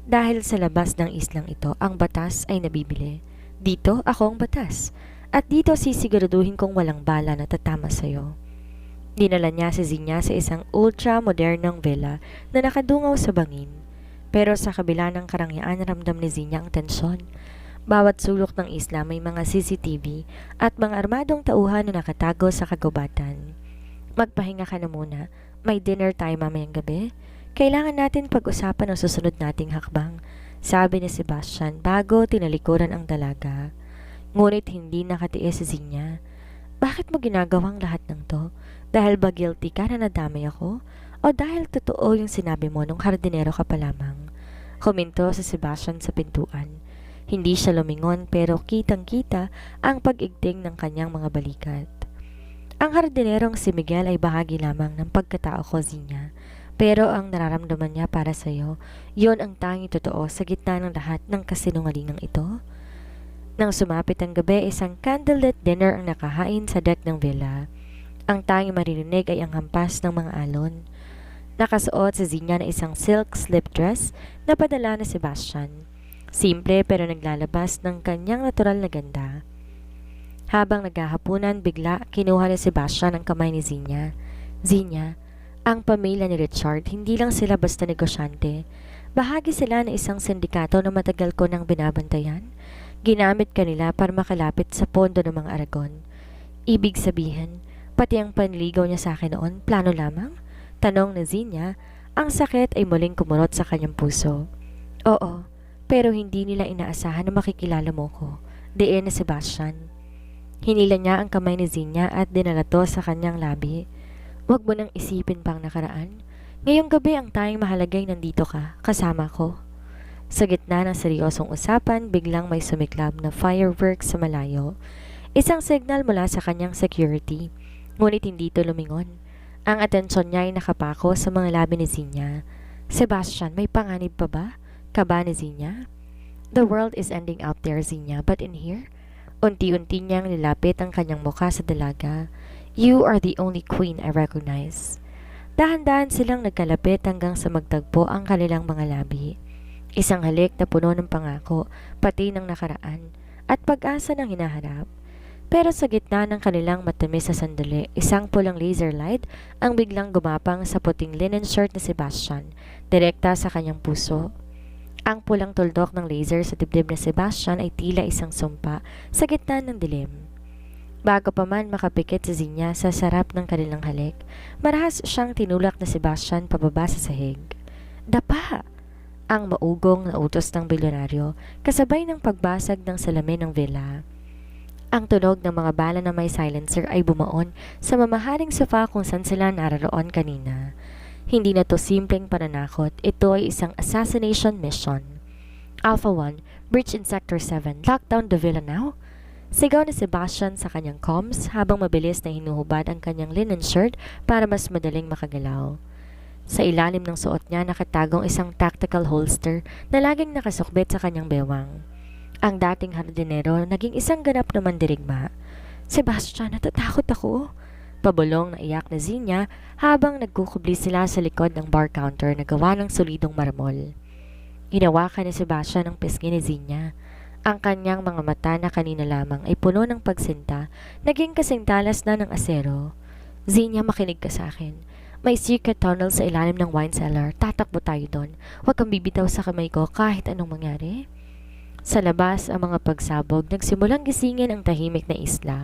Dahil sa labas ng islang ito, ang batas ay nabibili. Dito, ako ang batas. At dito sisiguraduhin kong walang bala na tatama sa'yo. Dinala niya si Zenia sa isang ultra-modernong villa na nakadungaw sa bangin. Pero sa kabila ng karangyaan, ramdam ni Zenia ang tensyon. Bawat sulok ng isla may mga CCTV at mga armadong tauhan na nakatago sa kagubatan. Magpahinga ka na muna. May dinner tayo mamayang gabi. Kailangan natin pag-usapan ang susunod nating hakbang, sabi ni Sebastian bago tinalikuran ang dalaga. Ngunit hindi nakatiis si Zenia. Bakit mo ginagawang lahat ng to? Dahil ba guilty ka na nadamay ako? O dahil totoo yung sinabi mo nung hardinero ka pa lamang? Kuminto si Sebastian sa pintuan. Hindi siya lumingon pero kitang-kita ang pag-igting ng kanyang mga balikat. Ang hardinerong si Miguel ay bahagi lamang ng pagkatao ko, Zenia. Pero ang nararamdaman niya para sa'yo, yon ang tanging totoo sa gitna ng lahat ng kasinungalingang ito. Nang sumapit ang gabi, isang candlelit dinner ang nakahain sa deck ng villa. Ang tanging maririnig ay ang hampas ng mga alon. Nakasuot si Zenia na isang silk slip dress na padala ni Sebastian. Simple pero naglalabas ng kanyang natural na ganda. Habang naghahapunan, bigla kinuha ni Sebastian ang kamay ni Zenia. Zenia, ang pamilya ni Richard, hindi lang sila basta negosyante. Bahagi sila ng isang sindikato na matagal ko nang binabantayan. Ginamit kanila para makalapit sa pondo ng mga Aragon. Ibig sabihin, pati ang panligaw niya sa akin noon, plano lamang? Tanong ni Zenia, ang sakit ay muling kumurot sa kanyang puso. Oo. Pero hindi nila inaasahan na makikilala mo ko, diin ni Sebastian. Hinila niya ang kamay ni Zenia at dinala to sa kanyang labi. Huwag mo nang isipin pang nakaraan. Ngayong gabi ang tanging mahalagay nandito ka, kasama ko. Sa gitna ng seryosong usapan, biglang may sumiklab na fireworks sa malayo. Isang signal mula sa kanyang security, ngunit hindi ito lumingon. Ang atensyon niya ay nakapako sa mga labi ni Zenia. Sebastian, may panganib pa ba? Kaba ni Zenia. The world is ending out there, Zenia, but in here? Unti-unti niyang nilapit ang kanyang mukha sa dalaga. You are the only queen I recognize. Dahan-dahan silang nagkalapit hanggang sa magtagpo ang kanilang mga labi. Isang halik na puno ng pangako, pati ng nakaraan, at pag-asa ng hinaharap. Pero sa gitna ng kanilang matamis na sandali, isang pulang laser light ang biglang gumapang sa puting linen shirt ni Sebastian, direkta sa kanyang puso. Ang pulang tuldok ng laser sa dibdib ni Sebastian ay tila isang sumpa sa gitna ng dilim. Bago pa man makapikit si Zenia sa sarap ng kanilang halik, marahas siyang tinulak na Sebastian pababa sa sahig. Dapa! Ang maugong na utos ng bilyonaryo kasabay ng pagbasag ng salamin ng villa. Ang tunog ng mga bala na may silencer ay bumaon sa mamahaling sofa kung saan sila nararoon kanina. Hindi na to simpleng pananakot, ito ay isang assassination mission. Alpha 1, breach in Sector 7, lockdown the villa now? Sigaw ni Sebastian sa kanyang comms habang mabilis na hinuhubad ang kanyang linen shirt para mas madaling makagalaw. Sa ilalim ng suot niya nakatagong isang tactical holster na laging nakasukbit sa kanyang bewang. Ang dating hardinero naging isang ganap na mandirigma. Sebastian, natatakot ako. Pabulong na iyak na Zenia habang nagkukubli sila sa likod ng bar counter na gawa ng solidong marmol. Hinawakan ni Sebastian ang pisngi ni Zenia. Ang kanyang mga mata na kanina lamang ay puno ng pagsinta, naging kasing talas na ng asero. Zenia, makinig ka sa akin. May secret tunnel sa ilalim ng wine cellar. Tatakbo tayo doon. Huwag kang bibitaw sa kamay ko kahit anong mangyari. Sa labas, ang mga pagsabog nagsimulang gisingin ang tahimik na isla.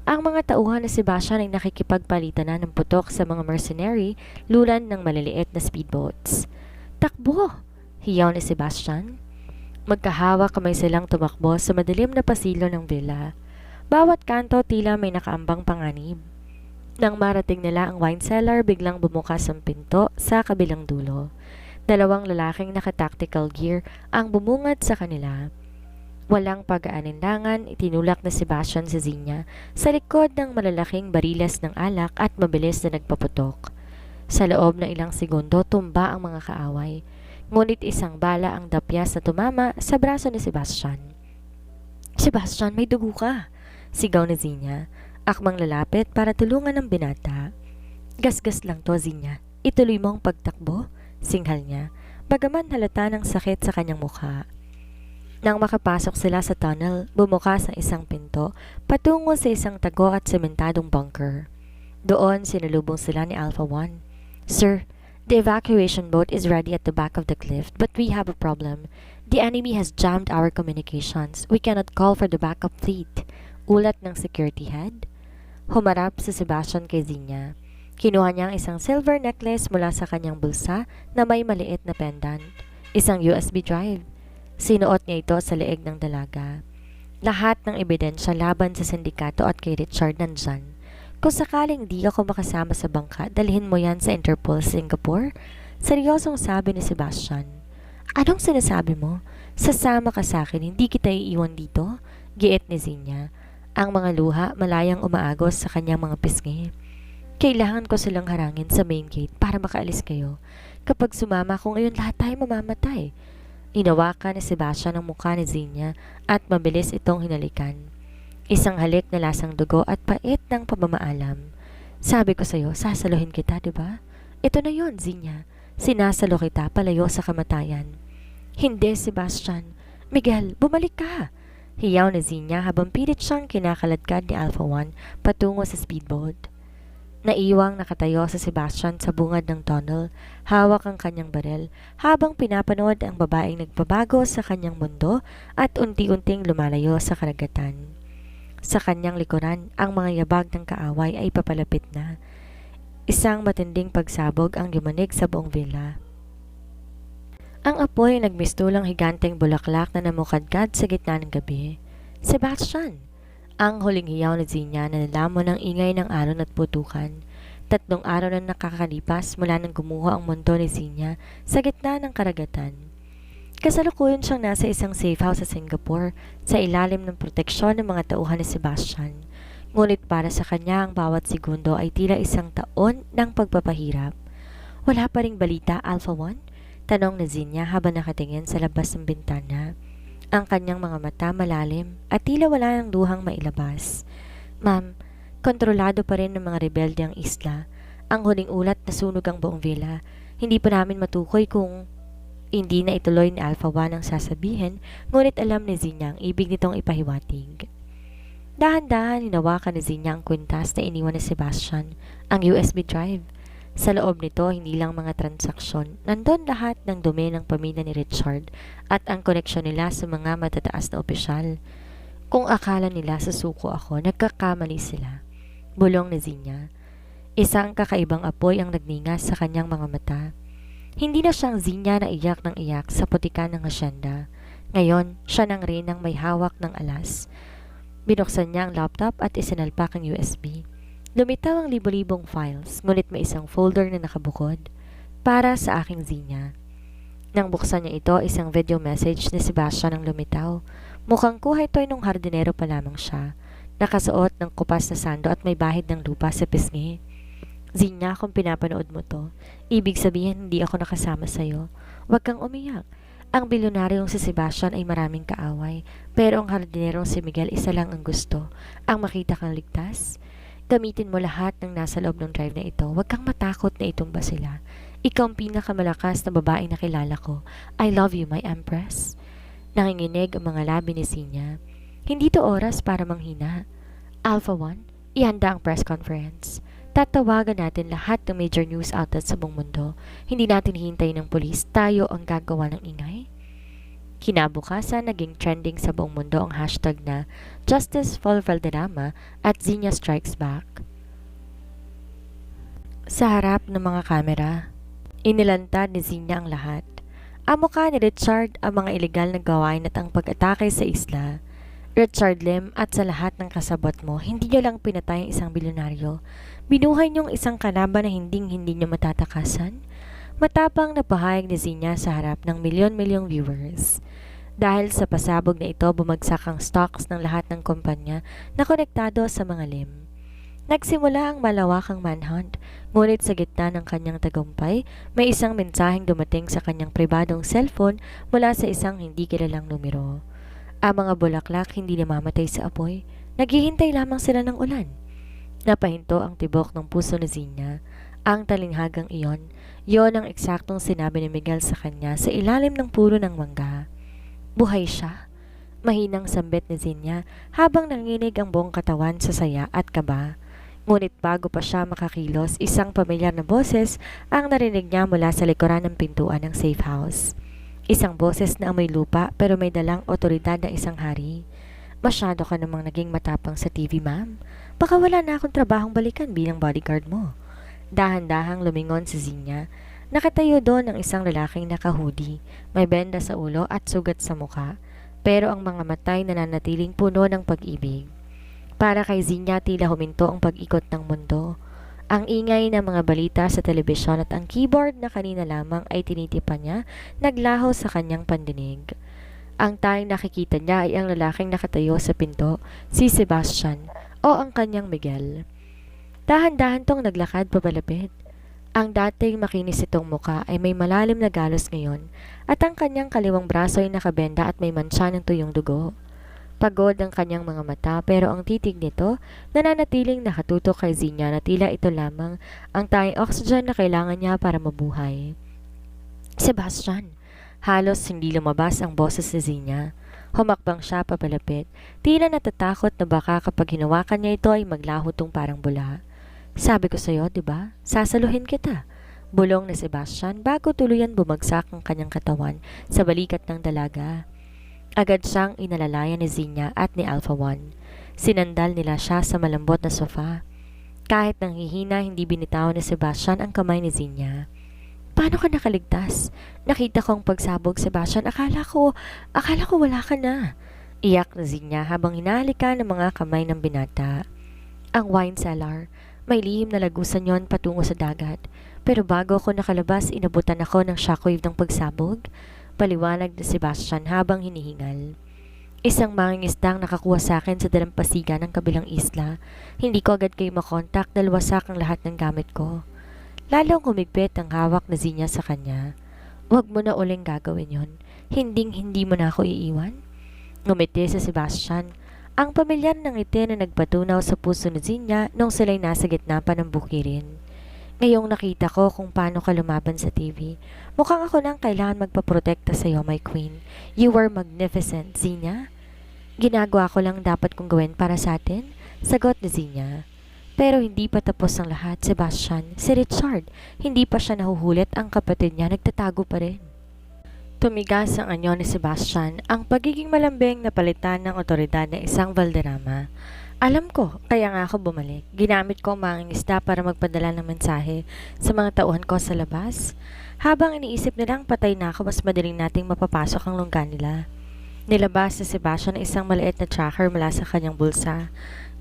Ang mga tauhan ni Sebastian ay nakikipagpalitan na ng putok sa mga mercenary lulan ng maliliit na speedboats. Takbo! Hiyaw ni Sebastian. Magkahawak kamay silang tumakbo sa madilim na pasilyo ng villa. Bawat kanto tila may nakaambang panganib. Nang marating nila ang wine cellar, biglang bumukas ang pinto sa kabilang dulo. Dalawang lalaking naka-tactical gear ang bumungad sa kanila. Walang pag-aalinlangan, itinulak na Sebastian si Zinya sa likod ng malalaking bariles ng alak at mabilis na nagpaputok. Sa loob ng ilang segundo, tumba ang mga kaaway. Ngunit isang bala ang dapyas na tumama sa braso ni Sebastian. "Sebastian, may dugo ka!" sigaw ni Zinya, akmang lalapit para tulungan ang binata. "Gasgas lang to, Zinya. Ituloy mo ang pagtakbo," singhal niya, bagaman halata ng sakit sa kanyang mukha. Nang makapasok sila sa tunnel, bumukas ang isang pinto patungo sa isang tago at sementadong bunker. Doon sinalubong sila ni Alpha 1. "Sir, the evacuation boat is ready at the back of the cliff, but we have a problem. The enemy has jammed our communications. We cannot call for the backup fleet," ulat ng security head. Humarap si Sebastian kay Zinya. Kinuha niya ang isang silver necklace mula sa kanyang bulsa na may maliit na pendant, isang USB drive. Sinuot niya ito sa leeg ng dalaga. Lahat ng ebidensya laban sa sindikato at kay Richard nandyan. "Kung sakaling di ako makasama sa bangka, dalhin mo yan sa Interpol Singapore," seryosong sabi ni Sebastian. "Anong sinasabi mo? Sasama ka sa akin, hindi kita iiwan dito," giit ni Zinya. Ang mga luha malayang umaagos sa kanyang mga pisngi. "Kailangan ko silang harangin sa main gate para makaalis kayo. Kapag sumama ko ngayon, lahat tayo mamamatay." Inawakan ni Sebastian ang mukha ni Zinya at mabilis itong hinalikan. Isang halik na lasang dugo at pait ng pamamaalam. "Sabi ko sa'yo, sasaluhin kita, di ba? Ito na yon, Zinya. Sinasalo kita palayo sa kamatayan." "Hindi, Sebastian. Miguel, bumalik ka!" hiyaw ni Zinya habang pilit siyang kinakaladkad ni Alpha 1 patungo sa speedboat. Naiwang nakatayo si Sebastian sa bungad ng tunnel, hawak ang kanyang baril, habang pinapanood ang babaeng nagbabago sa kanyang mundo at unti-unting lumalayo sa karagatan. Sa kanyang likuran, ang mga yabag ng kaaway ay papalapit na. Isang matinding pagsabog ang yumanig sa buong villa. Ang apoy ay nagmistulang higanteng bulaklak na namukadkad sa gitna ng gabi. "Sebastian!" Ang huling hiyaw ni Zinya na nalamon ng ingay ng alon at putukan. 3 araw na nakakalipas mula nang gumuho ang mundo ni Zinya sa gitna ng karagatan. Kasalukuyan siyang nasa isang safe house sa Singapore sa ilalim ng proteksyon ng mga tauhan ni Sebastian. Ngunit para sa kanya ang bawat segundo ay tila isang taon ng pagpapahirap. "Wala pa ring balita, Alpha 1? Tanong ni Zinya habang nakatingin sa labas ng bintana. Ang kanyang mga mata malalim at tila wala ng luhang mailabas. "Ma'am, kontrolado pa rin ng mga rebelde ang isla. Ang huling ulat na sunog ang buong villa. Hindi pa namin matukoy kung..." Hindi na ituloy ni Alpha 1 ang sasabihin, ngunit alam ni Zinya ang ibig nitong ipahiwatig. Dahan-dahan hinawakan ni Zinya ang kwintas na iniwan ni Sebastian, ang USB drive. Sa loob nito, hindi lang mga transaksyon, nandun lahat ng dumi ng pamilya ni Richard at ang koneksyon nila sa mga matataas na opisyal. Kung akala nila susuko ako, nagkakamali sila. Bulong ni Zinya. Isang kakaibang apoy ang nagningas sa kanyang mga mata. Hindi na siyang Zinya na iyak ng iyak sa putikan ng asyenda. Ngayon, siya nang rin ang may hawak ng alas. Binuksan niya ang laptop at isinalpak ang USB. Lumitaw ang libo-libong files, ngunit may isang folder na nakabukod. "Para sa aking Zinya." Nang buksan niya ito, isang video message ni Sebastian ang lumitaw. Mukhang kuha ito nung hardinero pa lamang siya. Nakasuot ng kupas na sando at may bahid ng lupa sa pisngi. "Zinya, kung pinapanood mo to, ibig sabihin hindi ako nakasama sa'yo. Huwag kang umiyak. Ang bilyonaryong si Sebastian ay maraming kaaway, pero ang hardinerong si Miguel isa lang ang gusto, ang makita kang ligtas. Gamitin mo lahat ng nasa loob ng drive na ito. Huwag kang matakot na itumba sila. Ikaw ang pinakamalakas na babaeng nakilala ko. I love you, my empress." Nanginginig ang mga labi ni Zinya. Hindi to oras para manghina. "Alpha 1, ihanda ang press conference. Tatawagan natin lahat ng major news outlets sa buong mundo. Hindi natin hihintayin ng pulis. Tayo ang gagawa ng ingay." Kinabukasan, naging trending sa buong mundo ang hashtag na Justice for Valderrama at Zinya Strikes Back. Sa harap ng mga kamera, inilantad ni Zinya ang lahat. Amo ni Richard ang mga ilegal na gawain at ang pag-atake sa isla. Richard Lim, at sa lahat ng kasabot mo, hindi niyo lang pinatay ang isang bilyonaryo. Binuhay niyong isang kalaban na hindi niyo matatakasan. Matapang na pahayag ni Zinya sa harap ng milyon-milyong viewers. Dahil sa pasabog na ito, bumagsak ang stocks ng lahat ng kumpanya na konektado sa mga Lim. Nagsimula ang malawakang manhunt, ngunit sa gitna ng kanyang tagumpay, may isang mensaheng dumating sa kanyang pribadong cellphone mula sa isang hindi kilalang numero. Ang mga bulaklak hindi namamatay sa apoy, naghihintay lamang sila ng ulan. Napahinto ang tibok ng puso ni Zinya. Ang talinghagang iyon, yon ang eksaktong sinabi ni Miguel sa kanya sa ilalim ng puno ng mangga. Buhay siya. Mahinang sambit ni Zinya habang nanginig ang buong katawan sa saya at kaba. Ngunit bago pa siya makakilos, isang pamilyar na boses ang narinig niya mula sa likuran ng pintuan ng safe house. Isang boses na amoy lupa pero may dalang otoridad ng isang hari. Masyado ka namang naging matapang sa TV, ma'am. Baka wala na akong trabahong balikan bilang bodyguard mo. Dahan-dahang lumingon si Zinya. Nakatayo doon ang isang lalaking naka-hoodie, may benda sa ulo at sugat sa muka, pero ang mga matay nananatiling puno ng pag-ibig. Para kay Zinya tila huminto ang pag-ikot ng mundo. Ang ingay ng mga balita sa telebisyon at ang keyboard na kanina lamang ay tinitipan niya, naglaho sa kanyang pandinig. Ang tanging nakikita niya ay ang lalaking nakatayo sa pinto, si Sebastian, o ang kanyang Miguel. Dahan-dahan tong naglakad papalapit. Ang dating makinis itong muka ay may malalim na galos ngayon, at ang kanyang kaliwang braso ay nakabenda at may mantsa ng tuyong dugo. Pagod ang kanyang mga mata pero ang titig nito nananatiling nakatutok kay Zinya na tila ito lamang ang tanging oxygen na kailangan niya para mabuhay. Sebastian! Halos hindi lumabas ang boses ni Zinya. Humakbang siya papalapit, tila natatakot na baka kapag hinawakan niya ito ay maglaho tong parang bula. Sabi ko sa'yo, diba? Sasaluhin kita. Bulong ni Sebastian bago tuluyan bumagsak ang kanyang katawan sa balikat ng dalaga. Agad siyang inalalayan ni Zinya at ni Alpha One. Sinandal nila siya sa malambot na sofa. Kahit nanghihina, hindi binitaw ni Sebastian ang kamay ni Zinya. Paano ka nakaligtas? Nakita ko ang pagsabog, Sebastian. Akala ko wala ka na. Iyak na Zinya habang hinahalikan ng mga kamay ng binata. Ang wine cellar. May lihim na lagusan yon patungo sa dagat. Pero bago ako nakalabas, inabutan ako ng shockwave ng pagsabog. Paliwanag ni Sebastian habang hinihingal. Isang mangingisdang nakakuha sa akin sa dalampasigan ng kabilang isla. Hindi ko agad kayo makontak dahil wasak ang lahat ng gamit ko. Lalong humigpit ang hawak na Zinya sa kanya. Huwag mo na uling gagawin yon. Hindi mo na ako iiwan. Ngumiti si Sebastian. Ang pamilyar ng ngiti na nagpatunaw sa puso ni Zinya nung sila'y nasa gitna pa ng bukirin. Ngayong nakita ko kung paano ka lumaban sa TV, mukhang ako nang kailangan magpaprotekta sa iyo, my queen. You were magnificent, Zinya. Ginagawa ko lang dapat kong gawin para sa atin, sagot ni Zinya. Pero hindi pa tapos ang lahat, Sebastian. Si Richard, hindi pa siya nahuhulit, ang kapatid niya nagtatago pa rin. Tumigas ang anyo ni Sebastian, ang pagiging malambing na palitan ng otoridad ng isang Valderrama. Alam ko, kaya nga ako bumalik. Ginamit ko ang mga isda para magpadala ng mensahe sa mga tauhan ko sa labas. Habang iniisip nilang patay na ako, mas madaling nating mapapasok ang lungga nila. Nilabas si Sebastian isang maliit na tracker mula sa kanyang bulsa.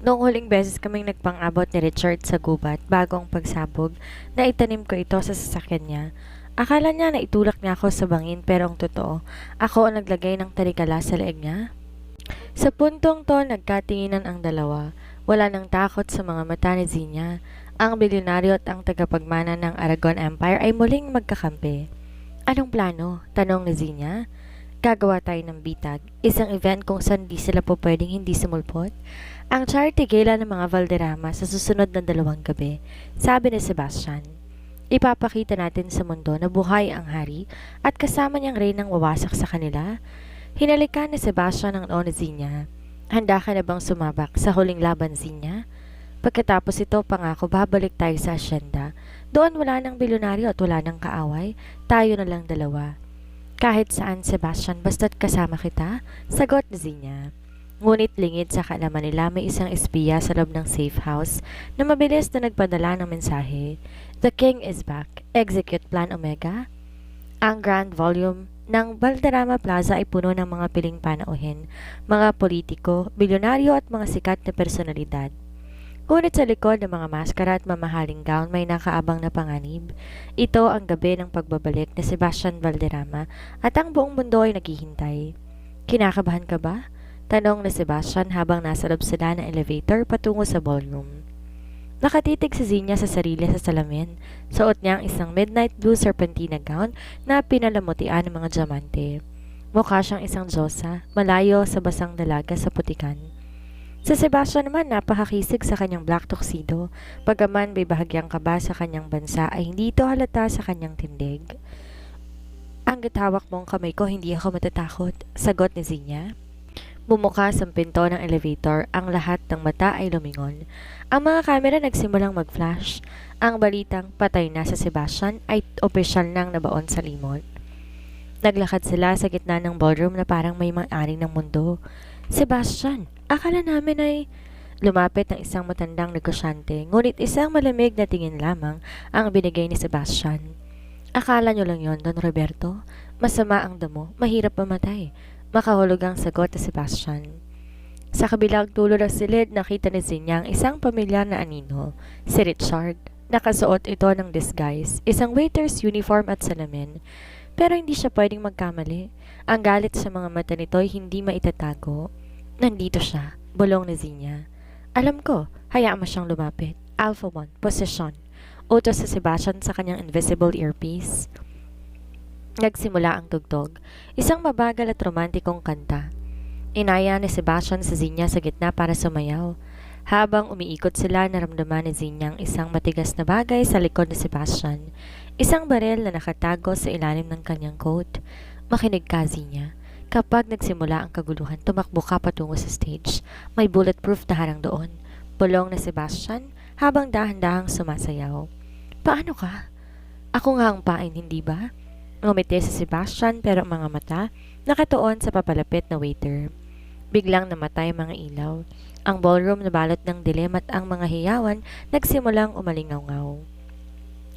Noong huling beses kaming nagpang-abot ni Richard sa gubat bago ang pagsabog, na itanim ko ito sa sasakyan niya. Akala niya na itulak niya ako sa bangin pero ang totoo, ako ang naglagay ng tarikala sa leeg niya. Sa puntong to, nagkatinginan ang dalawa. Wala nang takot sa mga mata ni Zinya. Ang bilyonaryo at ang tagapagmana ng Aragon Empire ay muling magkakampi. Anong plano? Tanong ni Zinya. Gagawa tayo ng bitag, isang event kung saan di sila po pwedeng hindi sumulpot. Ang charity gala ng mga Valderrama sa susunod na 2 gabi, sabi ni Sebastian. Ipapakita natin sa mundo na buhay ang hari at kasama niyang reynang wawasak sa kanila. Hinalikan ni Sebastian ang noo ni Zinya. Handa ka na bang sumabak sa huling laban, Zinya? Pagkatapos ito, pangako babalik tayo sa asyenda. Doon wala ng bilyonaryo at wala ng kaaway. Tayo na lang dalawa. Kahit saan, Sebastian, basta't kasama kita, sagot ni Zinya. Ngunit lingid sa kaalaman nila may isang espiya sa loob ng safe house na mabilis na nagpadala ng mensahe. The king is back. Execute Plan Omega. Ang Grand Volume ng Valderrama Plaza ay puno ng mga piling panauhin, mga politiko, bilyonaryo at mga sikat na personalidad. Ngunit sa likod ng mga maskara at mamahaling gown may nakaabang na panganib. Ito ang gabi ng pagbabalik ni Sebastian Valderrama at ang buong mundo ay naghihintay. Kinakabahan ka ba? Tanong ni Sebastian habang nasa loob sila ng elevator patungo sa ballroom. Nakatitig si Zinya sa sarili sa salamin. Suot niya ang isang midnight blue serpentina gown na pinalamutian ng mga diamante. Mukha siyang isang diyosa, malayo sa basang dalaga sa putikan. Si Sebastian naman napakakisig sa kanyang black tuxedo, bagaman may bahagyang kaba sa kanyang bansa ay hindi ito halata sa kanyang tindig. Ang hawak mong kamay ko, hindi ako matatakot, sagot ni Zinya. Bumukas ang pinto ng elevator, ang lahat ng mata ay lumingon. Ang mga kamera nagsimulang mag-flash. Ang balitang patay na sa Sebastian ay opisyal nang nabaon sa limot. Naglakad sila sa gitna ng ballroom na parang may may-ari ng mundo. Sebastian, akala namin ay... Lumapit ng isang matandang negosyante, ngunit isang malamig na tingin lamang ang binigay ni Sebastian. Akala nyo lang yon, Don Roberto? Masama ang damo, mahirap mamatay. Makahulog ang sagot ni Sebastian. Sa kabilang dulo ng silid, nakita ni Zinya ang isang pamilyar na anino, si Richard. Nakasuot ito ng disguise, isang waiter's uniform at salamin. Pero hindi siya pwedeng magkamali. Ang galit sa mga mata nito ay hindi maitatago. Nandito siya, bulong ni Zinya. Alam ko, hayaan mo siyang lumapit. Alpha 1, posisyon. Utos sa Sebastian sa kanyang invisible earpiece. Nagsimula ang tugtog, isang mabagal at romantikong kanta. Inaya ni Sebastian si Zinya sa gitna para sumayaw. Habang umiikot sila, naramdaman ni Zinya ang isang matigas na bagay sa likod ni Sebastian. Isang baril na nakatago sa ilalim ng kanyang coat. Makinig ka, Zinya. Kapag nagsimula ang kaguluhan, tumakbo ka patungo sa stage. May bulletproof na harang doon. Bulong ni Sebastian habang dahan-dahang sumasayaw. Paano ka? Ako nga ang pain, hindi ba? Ngumiti si Sebastian pero ang mga mata nakatuon sa papalapit na waiter. Biglang namatay ang mga ilaw. Ang ballroom nabalot ng dilim at ang mga hiyawan nagsimulang umalingaw-ngaw.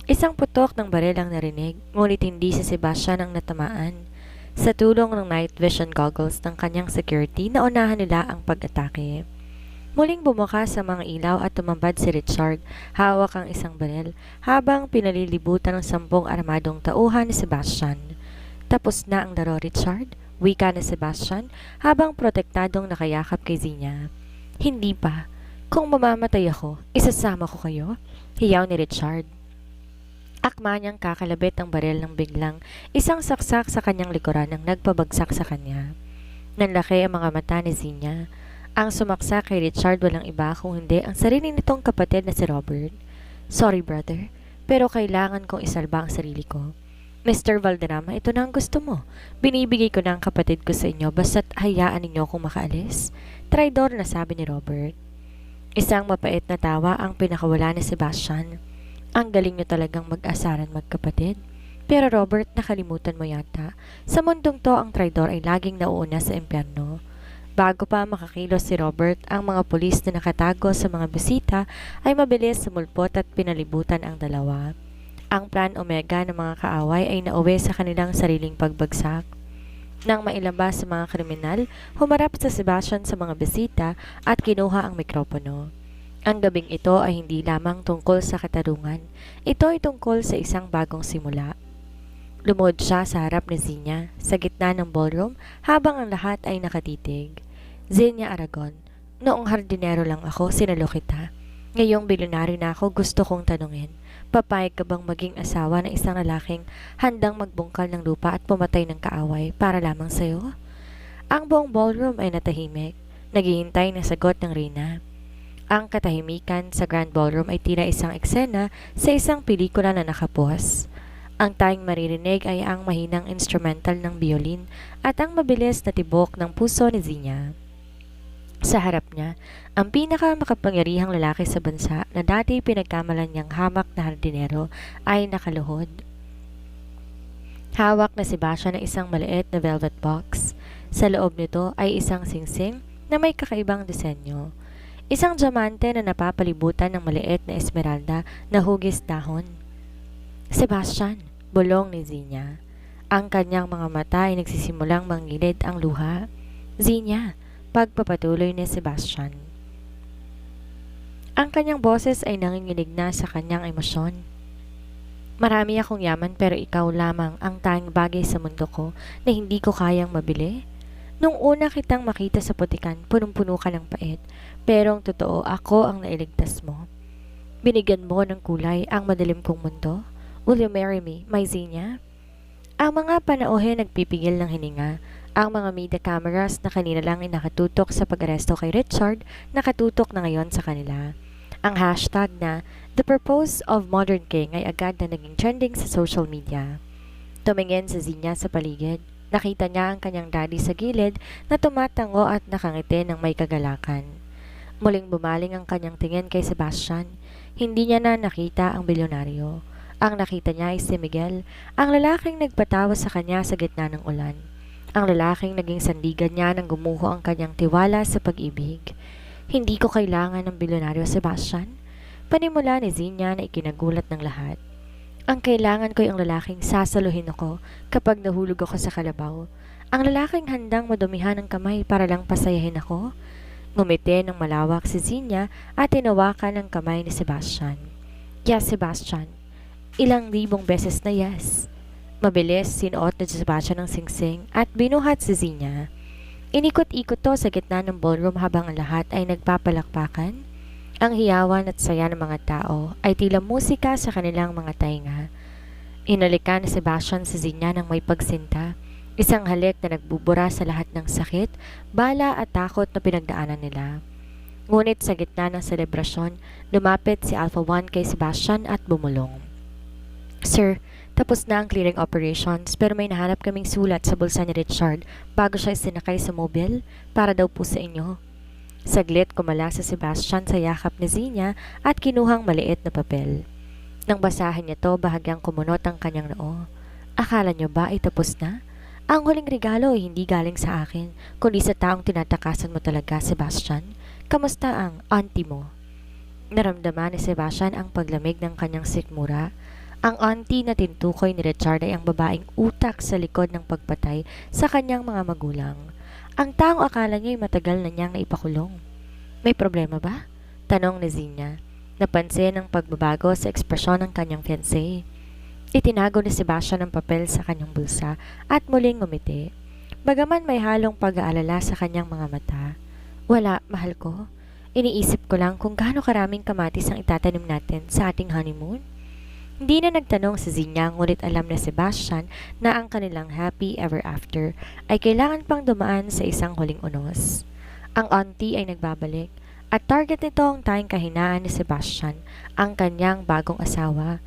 Isang putok ng baril ang narinig, ngunit hindi si Sebastian ang natamaan. Sa tulong ng night vision goggles ng kanyang security, naunahan nila ang pag-atake. Muling bumukas ang mga ilaw at tumambad si Richard, hawak ang isang baril, habang pinalilibutan ng 10 armadong tauhan ni Sebastian. Tapos na ang laro, Richard, wika ni Sebastian, habang protektadong nakayakap kay Zinya. Hindi pa. Kung mamamatay ako, isasama ko kayo, hiyaw ni Richard. Akma niyang kakalabit ang baril ng biglang, isang saksak sa kanyang likuran nang nagpabagsak sa kanya. Nanlaki ang mga mata ni Zinya. Ang sumaksak kay Richard walang iba kung hindi ang sarili nitong kapatid na si Robert. Sorry, brother, pero kailangan kong isalba ang sarili ko. Mr. Valderrama, ito na ang gusto mo. Binibigay ko na ang kapatid ko sa inyo basta't hayaan ninyo kung makaalis. Traidor na sabi ni Robert. Isang mapait na tawa ang pinakawala ni Sebastian. Ang galing nyo talagang mag-asaran magkapatid. Pero Robert, nakalimutan mo yata. Sa mundong to, ang traidor ay laging nauuna sa impyerno. Bago pa makakilos si Robert, ang mga pulis na nakatago sa mga bisita ay mabilis sumulpot at pinalibutan ang dalawa. Ang plan Omega ng mga kaaway ay nauwi sa kanilang sariling pagbagsak. Nang mailabas sa mga kriminal, humarap sa Sebastian sa mga bisita at kinuha ang mikropono. Ang gabing ito ay hindi lamang tungkol sa katarungan, ito ay tungkol sa isang bagong simula. Lumuhod siya sa harap ni Zinya sa gitna ng ballroom habang ang lahat ay nakatitig. Zinya Aragon, noong hardinero lang ako, sinalo kita. Ngayong bilyonaryo na ako, gusto kong tanungin, papayag ka bang maging asawa ng isang lalaking handang magbungkal ng lupa at pumatay ng kaaway para lamang sa'yo? Ang buong ballroom ay natahimik, naghihintay ng sagot ng Reyna. Ang katahimikan sa Grand Ballroom ay tila isang eksena sa isang pelikula na nakapuas. Ang tanging maririnig ay ang mahinang instrumental ng biolin at ang mabilis na tibok ng puso ni Zinya. Sa harap niya, ang pinakamakapangyarihang lalaki sa bansa na dati pinagkamalan niyang hamak na hardinero ay nakaluhod. Hawak na si Basha ng isang maliit na velvet box. Sa loob nito ay isang singsing na may kakaibang disenyo. Isang diamante na napapalibutan ng maliit na esmeralda na hugis dahon. Sebastian, bulong ni Zinya. Ang kanyang mga mata ay nagsisimulang mangilid ang luha. Zinya, pagpapatuloy ni Sebastian. Ang kanyang boses ay nanginginig na sa kanyang emosyon. Marami akong yaman pero ikaw lamang ang tanging bagay sa mundo ko na hindi ko kayang mabili. Nung una kitang makita sa putikan, punong-puno ka ng pait, pero ang totoo ako ang nailigtas mo. Binigyan mo ng kulay ang madilim kong mundo. Will you marry me, my Zinya? Ang mga panauhin nagpipigil ng hininga. Ang mga media cameras na kanina lang ay nakatutok sa pag-aresto kay Richard, nakatutok na ngayon sa kanila. Ang hashtag na The Purpose of Modern King ay agad na naging trending sa social media. Tumingin si Zinya sa paligid. Nakita niya ang kanyang daddy sa gilid na tumatango at nakangiti ng may kagalakan. Muling bumaling ang kanyang tingin kay Sebastian. Hindi niya na nakita ang bilyonaryo. Ang nakita niya ay si Miguel, ang lalaking nagpatawa sa kanya sa gitna ng ulan. Ang lalaking naging sandigan niya nang gumuho ang kanyang tiwala sa pag-ibig. Hindi ko kailangan ng bilyonaryo, Sebastian. Panimula ni Zinya na ikinagulat ng lahat. Ang kailangan ko ay ang lalaking sasaluhin ako kapag nahulog ako sa kalabaw. Ang lalaking handang madumihan ng kamay para lang pasayahin ako. Ngumiti ng malawak si Zinya at tinawakan ng kamay ni Sebastian. Yes, Sebastian. Ilang libong beses na yes. Mabilis sinuot na si Sebastian ng singsing at binuhat si Zinya. Inikot-ikot to sa gitna ng ballroom habang ang lahat ay nagpapalakpakan. Ang hiyawan at saya ng mga tao ay tila musika sa kanilang mga tainga. Inalikan ni Sebastian si Zinya ng may pagsinta, isang halik na nagbubura sa lahat ng sakit, bala at takot na pinagdaanan nila. Ngunit sa gitna ng selebrasyon, lumapit si Alpha One kay Sebastian at bumulong. Sir, tapos na ang clearing operations pero may nahanap kaming sulat sa bulsa ni Richard bago siya isinakay sa mobile para daw po sa inyo. Saglit kumala si Sebastian sa yakap ni Zinya at kinuhang maliit na papel. Nang basahin niya to, bahagyang kumunot ang kanyang noo. Akala niyo ba ay tapos na? Ang huling regalo ay hindi galing sa akin, kundi sa taong tinatakasan mo talaga, Sebastian. Kamusta ang auntie mo? Naramdaman ni Sebastian ang paglamig ng kanyang sikmura. Ang auntie na tintukoy ni Richard ay ang babaeng utak sa likod ng pagpatay sa kanyang mga magulang. Ang taong akala niya ay matagal na niyang naipakulong. May problema ba? Tanong ni Zinya. Napansin ang pagbabago sa ekspresyon ng kanyang fiancé. Itinago ni Sebastian ang papel sa kanyang bulsa at muling ngumiti. Bagaman may halong pag-aalala sa kanyang mga mata. Wala, mahal ko. Iniisip ko lang kung gaano karaming kamatis ang itatanim natin sa ating honeymoon. Hindi na nagtanong si Zinya ngunit alam na Sebastian na ang kanilang happy ever after ay kailangan pang dumaan sa isang huling unos. Ang auntie ay nagbabalik at target nito ang tayong kahinaan ni Sebastian, ang kanyang bagong asawa.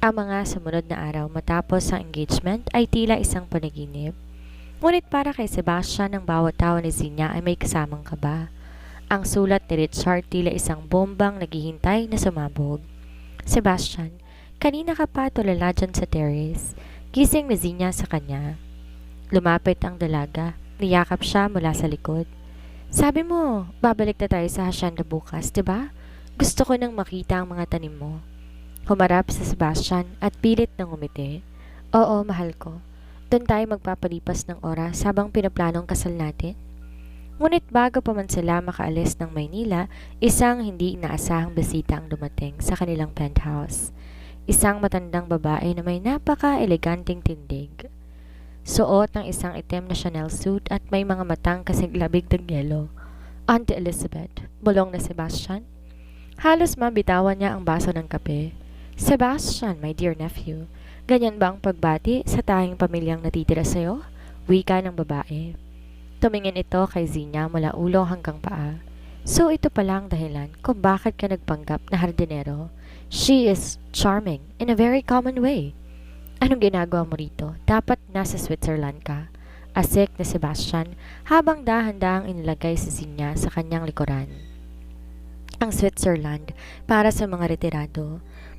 Ang mga sumunod na araw matapos ang engagement ay tila isang panaginip. Ngunit para kay Sebastian ang bawat tawa ni Zinya ay may kasamang kaba. Ang sulat ni Richard tila isang bombang naghihintay na sumabog. Sebastian, kanina ka pa tulala dyan sa terrace. Gising ni Zinya sa kanya. Lumapit ang dalaga. Niyakap siya mula sa likod. Sabi mo, babalik na tayo sa hacienda bukas, diba? Gusto ko nang makita ang mga tanim mo. Humarap si Sebastian at pilit nang umiti. Oo, mahal ko. Doon tayo magpapalipas ng oras habang pinaplanong kasal natin. Ngunit bago pa man sila makaalis ng Maynila, isang hindi inaasahang bisita ang dumating sa kanilang penthouse. Isang matandang babae na may napaka-eleganting tindig. Suot ng isang itim na Chanel suit at may mga matang kasing labig ng yelo. Auntie Elizabeth, bulong na Sebastian. Halos mabitawan niya ang baso ng kape. Sebastian, my dear nephew, ganyan ba ang pagbati sa tanging pamilyang natitira sa'yo? Wika ng babae. Tumingin ito kay Zinya mula ulo hanggang paa. So ito pala ang dahilan kung bakit ka nagpanggap na hardinero. She is charming in a very common way. Anong ginagawa mo rito? Dapat nasa Switzerland ka. Asik na Sebastian habang dahan-dahang inilagay si Zinya sa kanyang likuran. Ang Switzerland para sa mga retirado.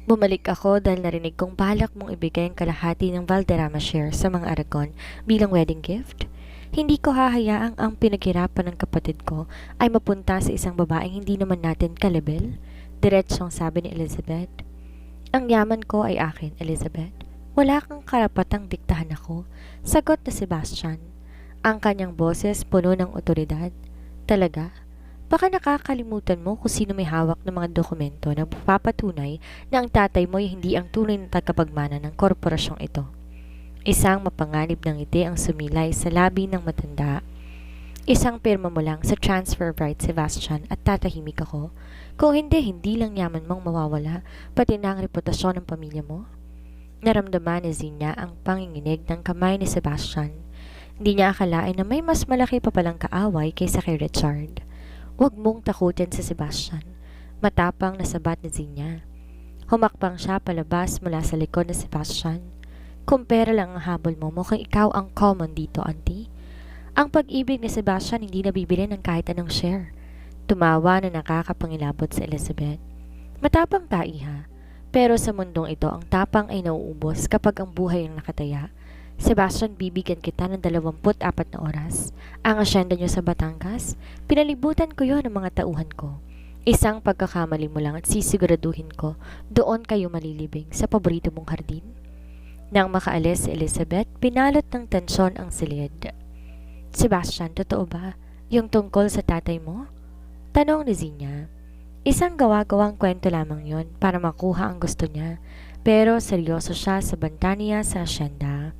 Bumalik ako dahil narinig kong balak mong ibigay ang kalahati ng Valderrama share sa mga Aragon bilang wedding gift. Hindi ko hahayaang ang pinaghirapan ng kapatid ko ay mapunta sa isang babaeng hindi naman natin kalibel. Diretsong sabi ni Elizabeth. Ang yaman ko ay akin, Elizabeth. Wala kang karapatang diktahan ako, sagot na Sebastian. Ang kanyang boses puno ng otoridad. Talaga? Baka nakakalimutan mo kung sino may hawak ng mga dokumento na papatunay na ang tatay mo ay hindi ang tunay na tagapagmana ng korporasyong ito. Isang mapanganib ng ngiti ang sumilay sa labi ng matanda. Isang pirma mo lang sa transfer right, Sebastian, at tatahimik ako. Kung hindi, hindi lang yaman mong mawawala, pati na ang reputasyon ng pamilya mo. Naramdaman ni Zina ang panginginig ng kamay ni Sebastian. Hindi niya akalain na may mas malaki pa palang kaaway kaysa kay Richard. Huwag mong takutin si Sebastian. Matapang na sabat ni Zina. Humakbang siya palabas mula sa likod ni Sebastian. Kung pera lang ang habol mo, mukhang ikaw ang common dito, auntie. Ang pag-ibig ni Sebastian hindi nabibili ng kahit anong share. Tumawa na nakakapangilabot sa Elizabeth. Matapang ka, iha. Pero sa mundong ito, ang tapang ay nauubos kapag ang buhay ang nakataya. Sebastian, bibigyan kita ng 24 na oras. Ang asyenda niyo sa Batangas, pinalibutan ko yon ng mga tauhan ko. Isang pagkakamali mo lang at sisiguraduhin ko, doon kayo malilibing sa paborito mong hardin. Nang makaalis si Elizabeth, pinalot ng tensyon ang silid. Sebastian, totoo ba? Yung tungkol sa tatay mo? Tanong ni Zina. Isang gawa-gawang kwento lamang yon para makuha ang gusto niya, pero seryoso siya sa banta niya sa asyenda.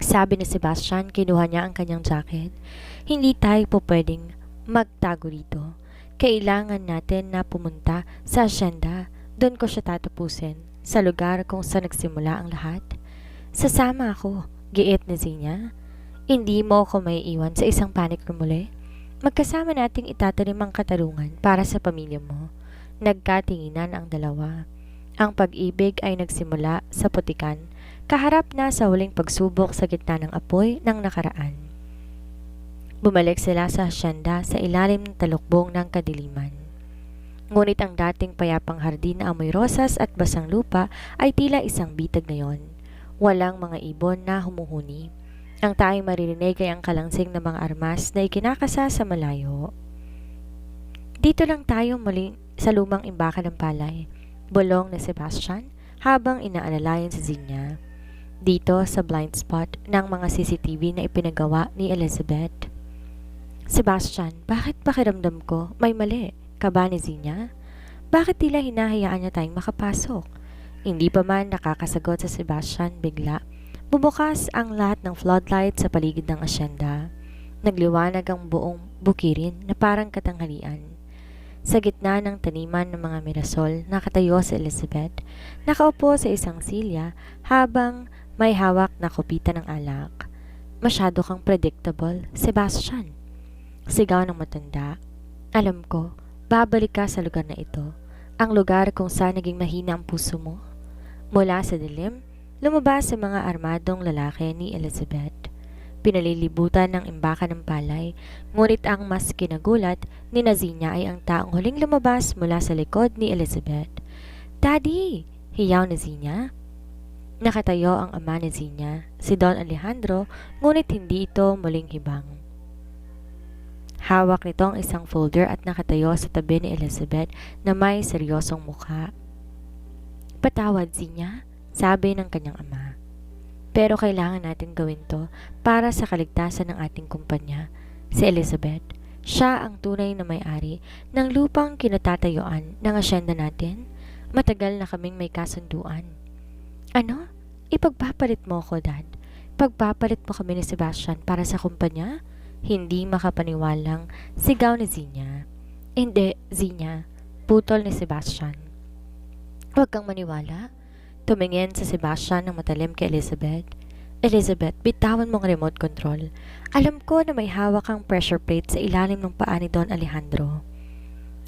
Sabi ni Sebastian, kinuha niya ang kanyang jacket. Hindi tayo po pwedeng magtago rito. Kailangan natin na pumunta sa asyenda. Doon ko siya tatapusin, sa lugar kung saan nagsimula ang lahat. Sasama ako, giit ni Zina. Hindi mo ako may iwan sa isang panic room muli. Magkasama nating itatanim ang katarungan para sa pamilya mo. Nagkatinginan ang dalawa. Ang pag-ibig ay nagsimula sa putikan, kaharap na sa huling pagsubok sa gitna ng apoy ng nakaraan. Bumalik sila sa asyenda sa ilalim ng talukbong ng kadiliman. Ngunit ang dating payapang hardin na amoy rosas at basang lupa ay tila isang bitag ngayon. Walang mga ibon na humuhuni. Ang tanging maririnig ay ang kalansing ng mga armas na ikinakasa sa malayo. Dito lang tayo muli sa lumang imbakan ng palay, bulong ni Sebastian habang inaalalayan si Zina. Dito sa blind spot ng mga CCTV na ipinagawa ni Elizabeth. Sebastian, bakit pakiramdam ko may mali? Kaba ni Zina? Bakit tila hinahayaan niya tayong makapasok? Hindi pa man nakakasagot sa Sebastian bigla. Bumukas ang lahat ng floodlight sa paligid ng asyenda. Nagliwanag ang buong bukirin na parang katanghalian. Sa gitna ng taniman ng mga mirasol, nakatayo si Elizabeth, nakaupo sa isang silya habang may hawak na kopita ng alak. Masyado kang predictable, Sebastian. Sigaw ng matanda. Alam ko, babalik ka sa lugar na ito, ang lugar kung saan naging mahina ang puso mo. Mula sa dilim, lumabas sa mga armadong lalaki ni Elizabeth. Pinalilibutan ng imbakan ng palay, ngunit ang mas kinagulat ni Zina ay ang taong huling lumabas mula sa likod ni Elizabeth. Daddy! Hiyaw ni Zina. Nakatayo ang ama ni Zina, si Don Alejandro, ngunit hindi ito muling hibang. Hawak nito ang isang folder at nakatayo sa tabi ni Elizabeth na may seryosong mukha. Patawad, Zina, sabi ng kanyang ama. Pero kailangan natin gawin to para sa kaligtasan ng ating kumpanya. Si Elizabeth, siya ang tunay na may-ari ng lupang kinatatayuan ng asyenda natin. Matagal na kaming may kasunduan. Ano? Ipagpapalit mo ako, Dad. Pagpapalit mo kami ni Sebastian para sa kumpanya? Hindi makapaniwalang sigaw ni Zina. Hindi, Zina. Putol ni Sebastian. Huwag kang maniwala. Tumingin sa Sebastian ng matalim kay Elizabeth. Elizabeth, bitawan mong remote control. Alam ko na may hawak kang pressure plate sa ilalim ng paa ni Don Alejandro.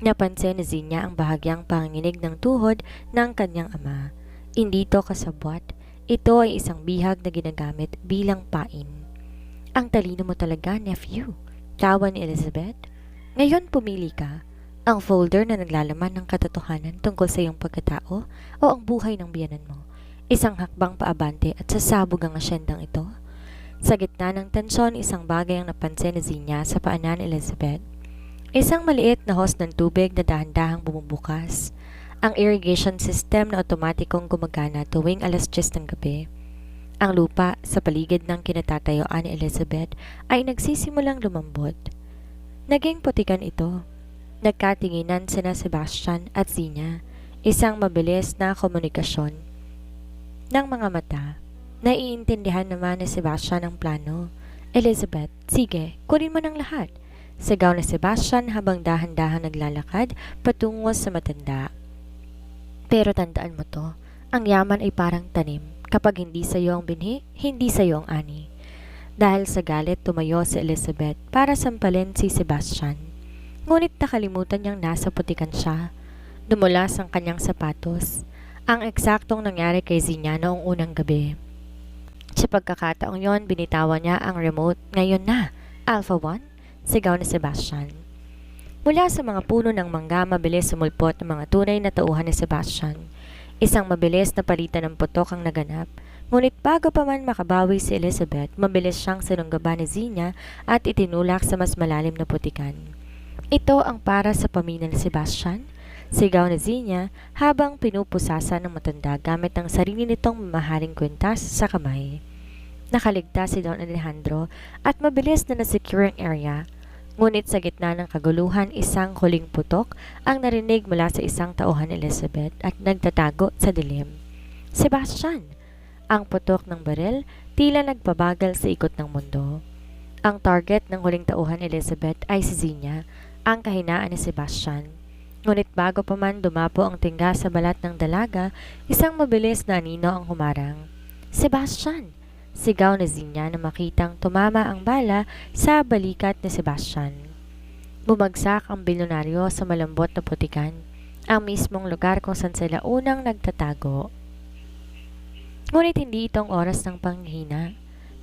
Napansin ni Zina ang bahagyang panginginig ng tuhod ng kanyang ama. Hindi ito kasabwat. Ito ay isang bihag na ginagamit bilang pain. Ang talino mo talaga, nephew. Tawa ni Elizabeth. Ngayon pumili ka. Ang folder na naglalaman ng katotohanan tungkol sa iyong pagkatao o ang buhay ng biyanan mo. Isang hakbang paabante at sasabog ang asyendang ito. Sa gitna ng tensyon, isang bagay ang napansin ni Zina sa paanan ni Elizabeth. Isang maliit na hose ng tubig na dahan-dahang bumubukas. ang irrigation system na otomatikong gumagana tuwing alas 10 ng gabi. Ang lupa sa paligid ng kinatatayuan ni Elizabeth ay nagsisimulang lumambot. Naging putikan ito. Nagkatinginan sina Sebastian at Zina, isang mabilis na komunikasyon ng mga mata. Naiintindihan naman ni Sebastian ang plano. Elizabeth, sige, kunin mo ng lahat. Sigaw ni Sebastian habang dahan-dahan naglalakad patungo sa matanda. Pero tandaan mo to, ang yaman ay parang tanim. Kapag hindi sa'yo ang binhi, hindi sa'yo ang ani. Dahil sa galit tumayo si Elizabeth para sampalin si Sebastian. Ngunit nakalimutan niyang nasa putikan siya. Dumulas ang kanyang sapatos. Ang eksaktong nangyari kay Zina noong unang gabi. Sa pagkakataong yon, binitawan niya ang remote. Ngayon na, Alpha 1, sigaw ni Sebastian. Mula sa mga puno ng mangga, mabilis sumulpot ang mga tunay na tauhan ni Sebastian. Isang mabilis na palitan ng putok ang naganap. Ngunit bago pa man makabawi si Elizabeth, mabilis siyang sinunggaban ni Zina at itinulak sa mas malalim na putikan. Ito ang para sa pamilya ni Sebastian, sigaw ni Zina habang pinupusasa ng matanda gamit ang sarili nitong mamahaling kwintas sa kamay. Nakaligtas si Don Alejandro at mabilis na nasecure ang area. Ngunit sa gitna ng kaguluhan, isang huling putok ang narinig mula sa isang tauhan ni Elizabeth at nagtatago sa dilim. Sebastian! Ang putok ng baril tila nagpabagal sa ikot ng mundo. Ang target ng huling tauhan ni Elizabeth ay si Zina, ang kahinaan ni Sebastian. Ngunit bago pa man dumapo ang tingga sa balat ng dalaga, isang mabilis na anino ang humarang. Sebastian! Sigaw ni Zina na makitang tumama ang bala sa balikat ni Sebastian. Bumagsak ang bilyonaryo sa malambot na putikan, ang mismong lugar kung saan sila unang nagtatago. Ngunit hindi itong oras ng panghina.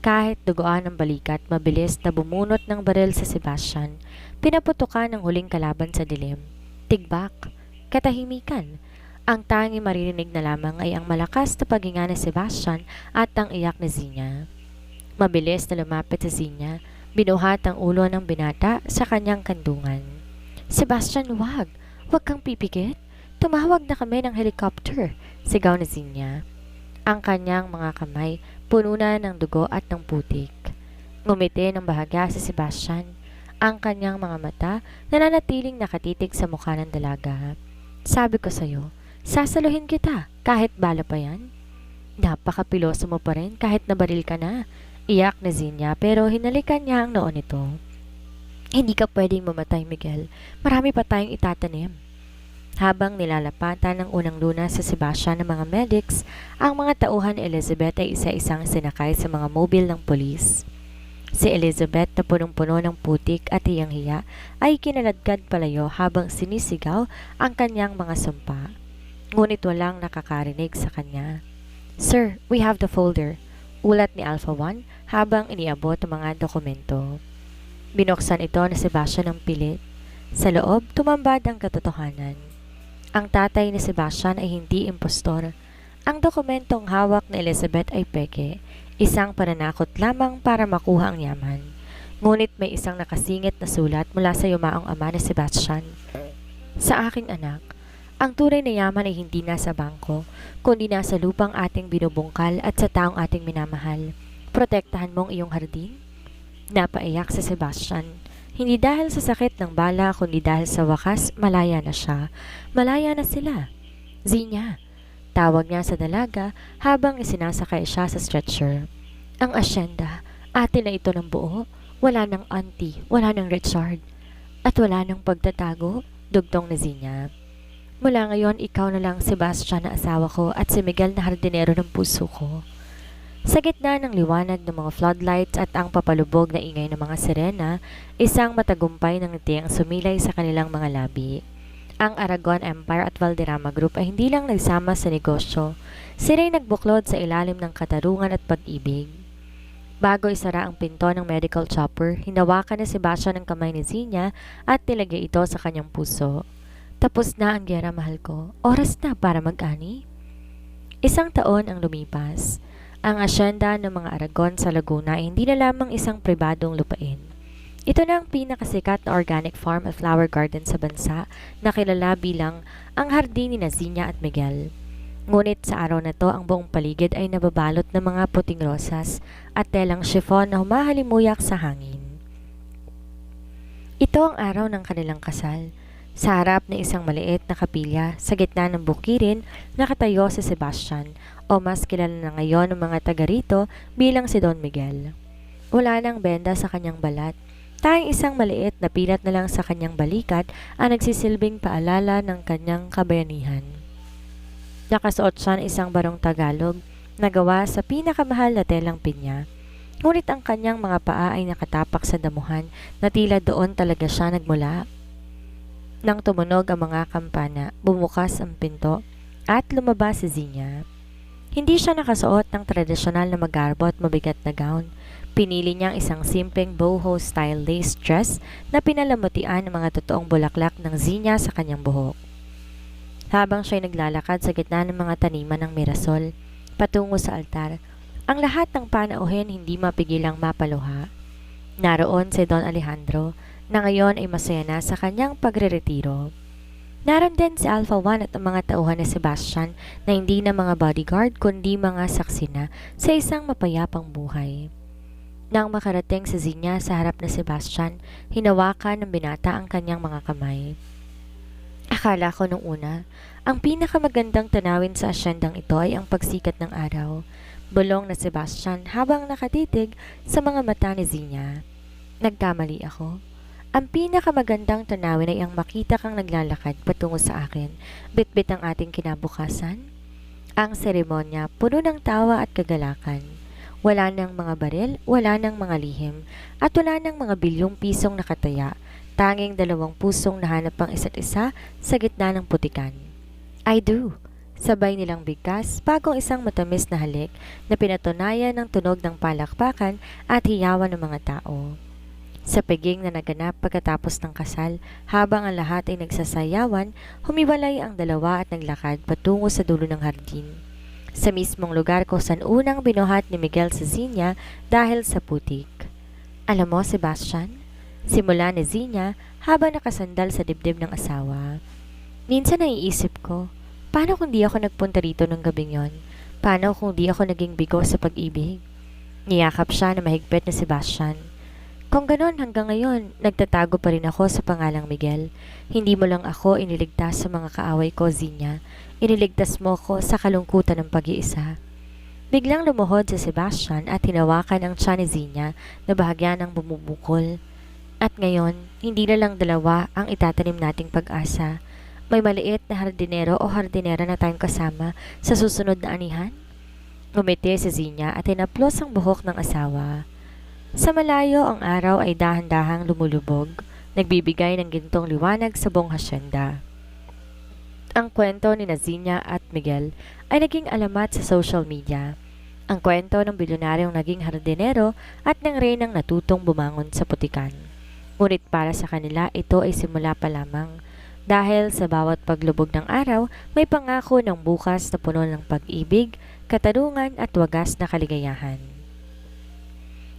Kahit duguan ng balikat, mabilis na bumunot ng baril sa Sebastian, pinaputukan ang huling kalaban sa dilim. Tigbak, katahimikan. Ang tanging maririnig na lamang ay ang malakas na paghinga ni Sebastian at ang iyak ni Zina. Mabilis na lumapit si Zina, binuhat ang ulo ng binata sa kanyang kandungan. Sebastian, wag! Huwag kang pipikit! Tumawag na kami ng helicopter! Sigaw ni Zina. Ang kanyang mga kamay puno na ng dugo at ng putik. Ngumiti ng bahaga si Sebastian. Ang kanyang mga mata nananatiling nakatitig sa mukha ng dalaga. Sabi ko sa'yo, sasaluhin kita kahit bala pa yan. Napakapiloso mo pa rin kahit nabaril ka na. Iyak ni Zina pero hinalikan niya ang noo nito. Hindi ka pwedeng mamatay, Miguel. Marami pa tayong itatanim. Habang nilalapatan ng unang luna sa Sebastian ng mga medics, ang mga tauhan ni Elizabeth ay isa-isang sinakay sa mga mobile ng polis. Si Elizabeth na punong-puno ng putik at hiyang-hiya ay kinaladkad palayo habang sinisigaw ang kanyang mga sumpa. Ngunit walang nakakarinig sa kanya. Sir, we have the folder. Ulat ni Alpha 1 habang iniabot ang mga dokumento. Binuksan ito ni Sebastian ng pilit. Sa loob, tumambad ang katotohanan. Ang tatay ni Sebastian ay hindi impostor. Ang dokumentong hawak ni Elizabeth ay peke, isang pananakot lamang para makuha ang yaman. Ngunit may isang nakasingit na sulat mula sa yumaong ama ni Sebastian. Sa aking anak, ang tunay na yaman ay hindi nasa bangko, kundi nasa lupang ating binubungkal at sa taong ating minamahal. Protektahan mo ang iyong hardin? Napaiyak si Sebastian. Hindi dahil sa sakit ng bala, kundi dahil sa wakas, malaya na siya. Malaya na sila. Zina, tawag niya sa dalaga habang isinasakay siya sa stretcher. Ang asyenda, atin na ito ng buo. Wala ng auntie, wala ng Richard. At wala ng pagtatago, dugtong na Zina. Mula ngayon, ikaw na lang Sebastian na asawa ko at si Miguel na hardinero ng puso ko. Sa gitna ng liwanag ng mga floodlights at ang papalubog na ingay ng mga sirena, isang matagumpay ng ngiti ang sumilay sa kanilang mga labi. Ang Aragon Empire at Valderrama Group ay hindi lang nagsama sa negosyo, sila'y nagbuklod sa ilalim ng katarungan at pag-ibig. Bago isara ang pinto ng medical chopper, hinawakan ni Sebastian ang kamay ni Zina at nilagay ito sa kanyang puso. Tapos na ang giyera, mahal ko. Oras na para mag-ani. Isang taon ang lumipas. Ang asyenda ng mga Aragon sa Laguna ay hindi na lamang isang pribadong lupain. Ito na ang pinakasikat na organic farm at flower garden sa bansa na kilala bilang ang Hardin ni Nazinya at Miguel. Ngunit sa araw na to, ang buong paligid ay nababalot ng mga puting rosas at telang chiffon na humahalimuyak sa hangin. Ito ang araw ng kanilang kasal. Sa harap ng isang maliit na kapilya, sa gitna ng bukirin, nakatayo si Sebastian, o mas kilala na ngayon ng mga taga rito bilang si Don Miguel. Wala nang benda sa kanyang balat. Tanging isang maliit na pilat na lang sa kanyang balikat ang nagsisilbing paalala ng kanyang kabayanihan. Nakasuot siya ng isang barong Tagalog na gawa sa pinakamahal na telang pinya. Ngunit ang kanyang mga paa ay nakatapak sa damuhan na tila doon talaga siya nagmula. Nang tumunog ang mga kampana, bumukas ang pinto at lumabas si Zinya. Hindi siya nakasuot ng tradisyonal na magarbo at mabigat na gown. Pinili niyang isang simpleng boho-style lace dress na pinalamutian ng mga totoong bulaklak ng Zinya sa kanyang buhok. Habang siya'y naglalakad sa gitna ng mga taniman ng mirasol, patungo sa altar, ang lahat ng panauhin hindi mapigilang mapaluha. Naroon si Don Alejandro, na ngayon ay masaya na sa kanyang pagreretiro. Naroon din si Alpha One at ang mga tauhan ni Sebastian na hindi na mga bodyguard kundi mga saksi na sa isang mapayapang buhay. Nang makarating si Zinya sa harap ni Sebastian, hinawakan ng binata ang kanyang mga kamay. Akala ko nung una, ang pinakamagandang tanawin sa asyendang ito ay ang pagsikat ng araw. Bulong na Sebastian habang nakatitig sa mga mata ni Zinya. Nagkamali ako. Ang pinakamagandang tanawin ay ang makita kang naglalakad patungo sa akin, bitbit ang ating kinabukasan. Ang seremonya, puno ng tawa at kagalakan. Wala nang mga baril, wala nang mga lihim, at wala nang mga bilyong pisong nakataya, tanging dalawang pusong nahanap ang isa't isa sa gitna ng putikan. I do. Sabay nilang bigkas, bagong isang matamis na halik na pinatunayan ng tunog ng palakpakan at hiyawan ng mga tao. Sa piging na naganap pagkatapos ng kasal, habang ang lahat ay nagsasayawan, humiwalay ang dalawa at naglakad patungo sa dulo ng hardin. Sa mismong lugar kung saan unang binuhat ni Miguel sa Zinya dahil sa putik. Alam mo, Sebastian? Simula ni Zinya habang nakasandal sa dibdib ng asawa. Minsan naiisip ko, paano kung di ako nagpunta rito ng gabing yon? Paano kung di ako naging bigo sa pag-ibig? Niyakap siya na mahigpit na Sebastian. Kung ganon hanggang ngayon, nagtatago pa rin ako sa pangalang Miguel. Hindi mo lang ako iniligtas sa mga kaaway ko, Zinya. Iniligtas mo ko sa kalungkutan ng pag-iisa. Biglang lumuhod si Sebastian at hinawakan ang tiyan ni Zinya na bahagya ng bumubukol. At ngayon, hindi na lang dalawa ang itatanim nating pag-asa. May maliit na hardinero o hardinera na tayong kasama sa susunod na anihan. Ngumiti si Zinya at hinaplos ang buhok ng asawa. Sa malayo, ang araw ay dahan-dahang lumulubog, nagbibigay ng gintong liwanag sa buong hasyenda. Ang kwento ni Nazinya at Miguel ay naging alamat sa social media. Ang kwento ng bilyonaryong naging hardinero at ng reynang natutong bumangon sa putikan. Ngunit para sa kanila, ito ay simula pa lamang. Dahil sa bawat paglubog ng araw, may pangako ng bukas na puno ng pag-ibig, katarungan at wagas na kaligayahan.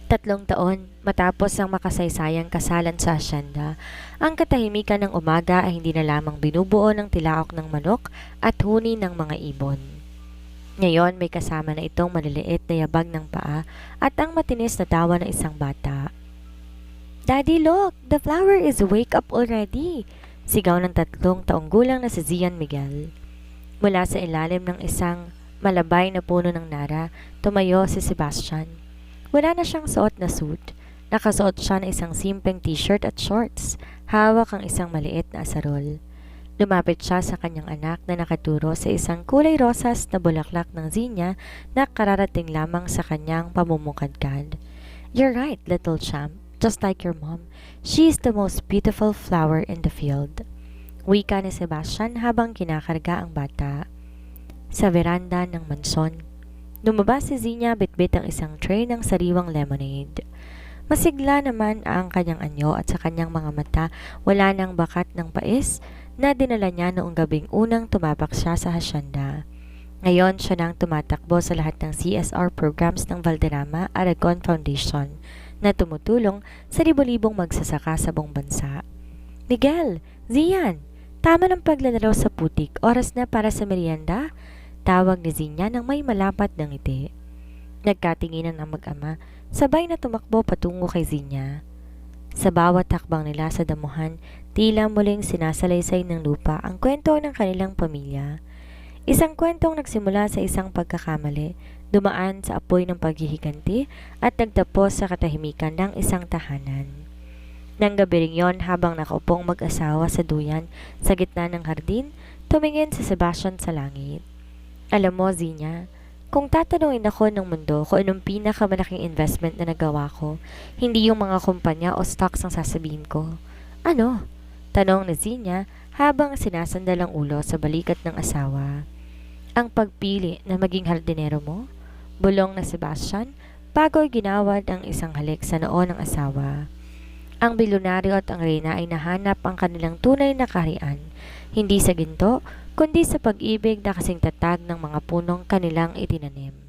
3 taon matapos ang makasaysayang kasalan sa asyenda, ang katahimikan ng umaga ay hindi na lamang binubuo ng tilaok ng manok at huni ng mga ibon. Ngayon may kasama na itong maliliit na yabag ng paa at ang matinis na tawa ng isang bata. Daddy, look! The flower is wake up already! Sigaw ng 3 taong gulang na si Zian Miguel. Mula sa ilalim ng isang malabay na puno ng nara, tumayo si Sebastian. Wala na siyang suot na suit. Nakasuot siya ng isang simpleng t-shirt at shorts. Hawak ang isang maliit na asarol. Lumapit siya sa kanyang anak na nakaturo sa isang kulay rosas na bulaklak ng Zinya na kararating lamang sa kanyang pamumukadkad. You're right, little champ. Just like your mom, she is the most beautiful flower in the field. Wika ni Sebastian habang kinakarga ang bata. Sa veranda ng mansyon, lumabas si Zinya bitbit ang isang tray ng sariwang lemonade. Masigla naman ang kanyang anyo at sa kanyang mga mata wala nang bakat ng pais na dinala niya noong gabing unang tumapak siya sa hasyenda. Ngayon siya nang tumatakbo sa lahat ng CSR programs ng Valderrama Aragon Foundation. na tumutulong sa libo-libong magsasaka sa buong bansa. Miguel, Zian, tama ng paglalaro sa putik, oras na para sa merienda? Tawag ni Zinya nang may malapat ng ngiti. Nagkatinginan ang mag-ama, sabay na tumakbo patungo kay Zinya. Sa bawat hakbang nila sa damuhan, tila muling sinasalaysay ng lupa ang kwento ng kanilang pamilya. Isang kwentong nagsimula sa isang pagkakamali, dumaan sa apoy ng paghihiganti at nagtapos sa katahimikan ng isang tahanan. Nang gabi ring yon, habang nakaupong mag-asawa sa duyan sa gitna ng hardin, tumingin si Sebastian sa langit. Alam mo, Zinya, kung tatanungin ako ng mundo kung anong pinakamalaking investment na nagawa ko, hindi yung mga kumpanya o stocks ang sasabihin ko. Ano? Tanong ni Zinya habang sinasandal ang ulo sa balikat ng asawa. Ang pagpili na maging hardinero mo? Bulong na Sebastian bago'y ginawad ang isang halik sa noo ng asawa. Ang bilyonaryo at ang reyna ay nahanap ang kanilang tunay na kaharian, hindi sa ginto, kundi sa pag-ibig na kasing tatag ng mga punong kanilang itinanim.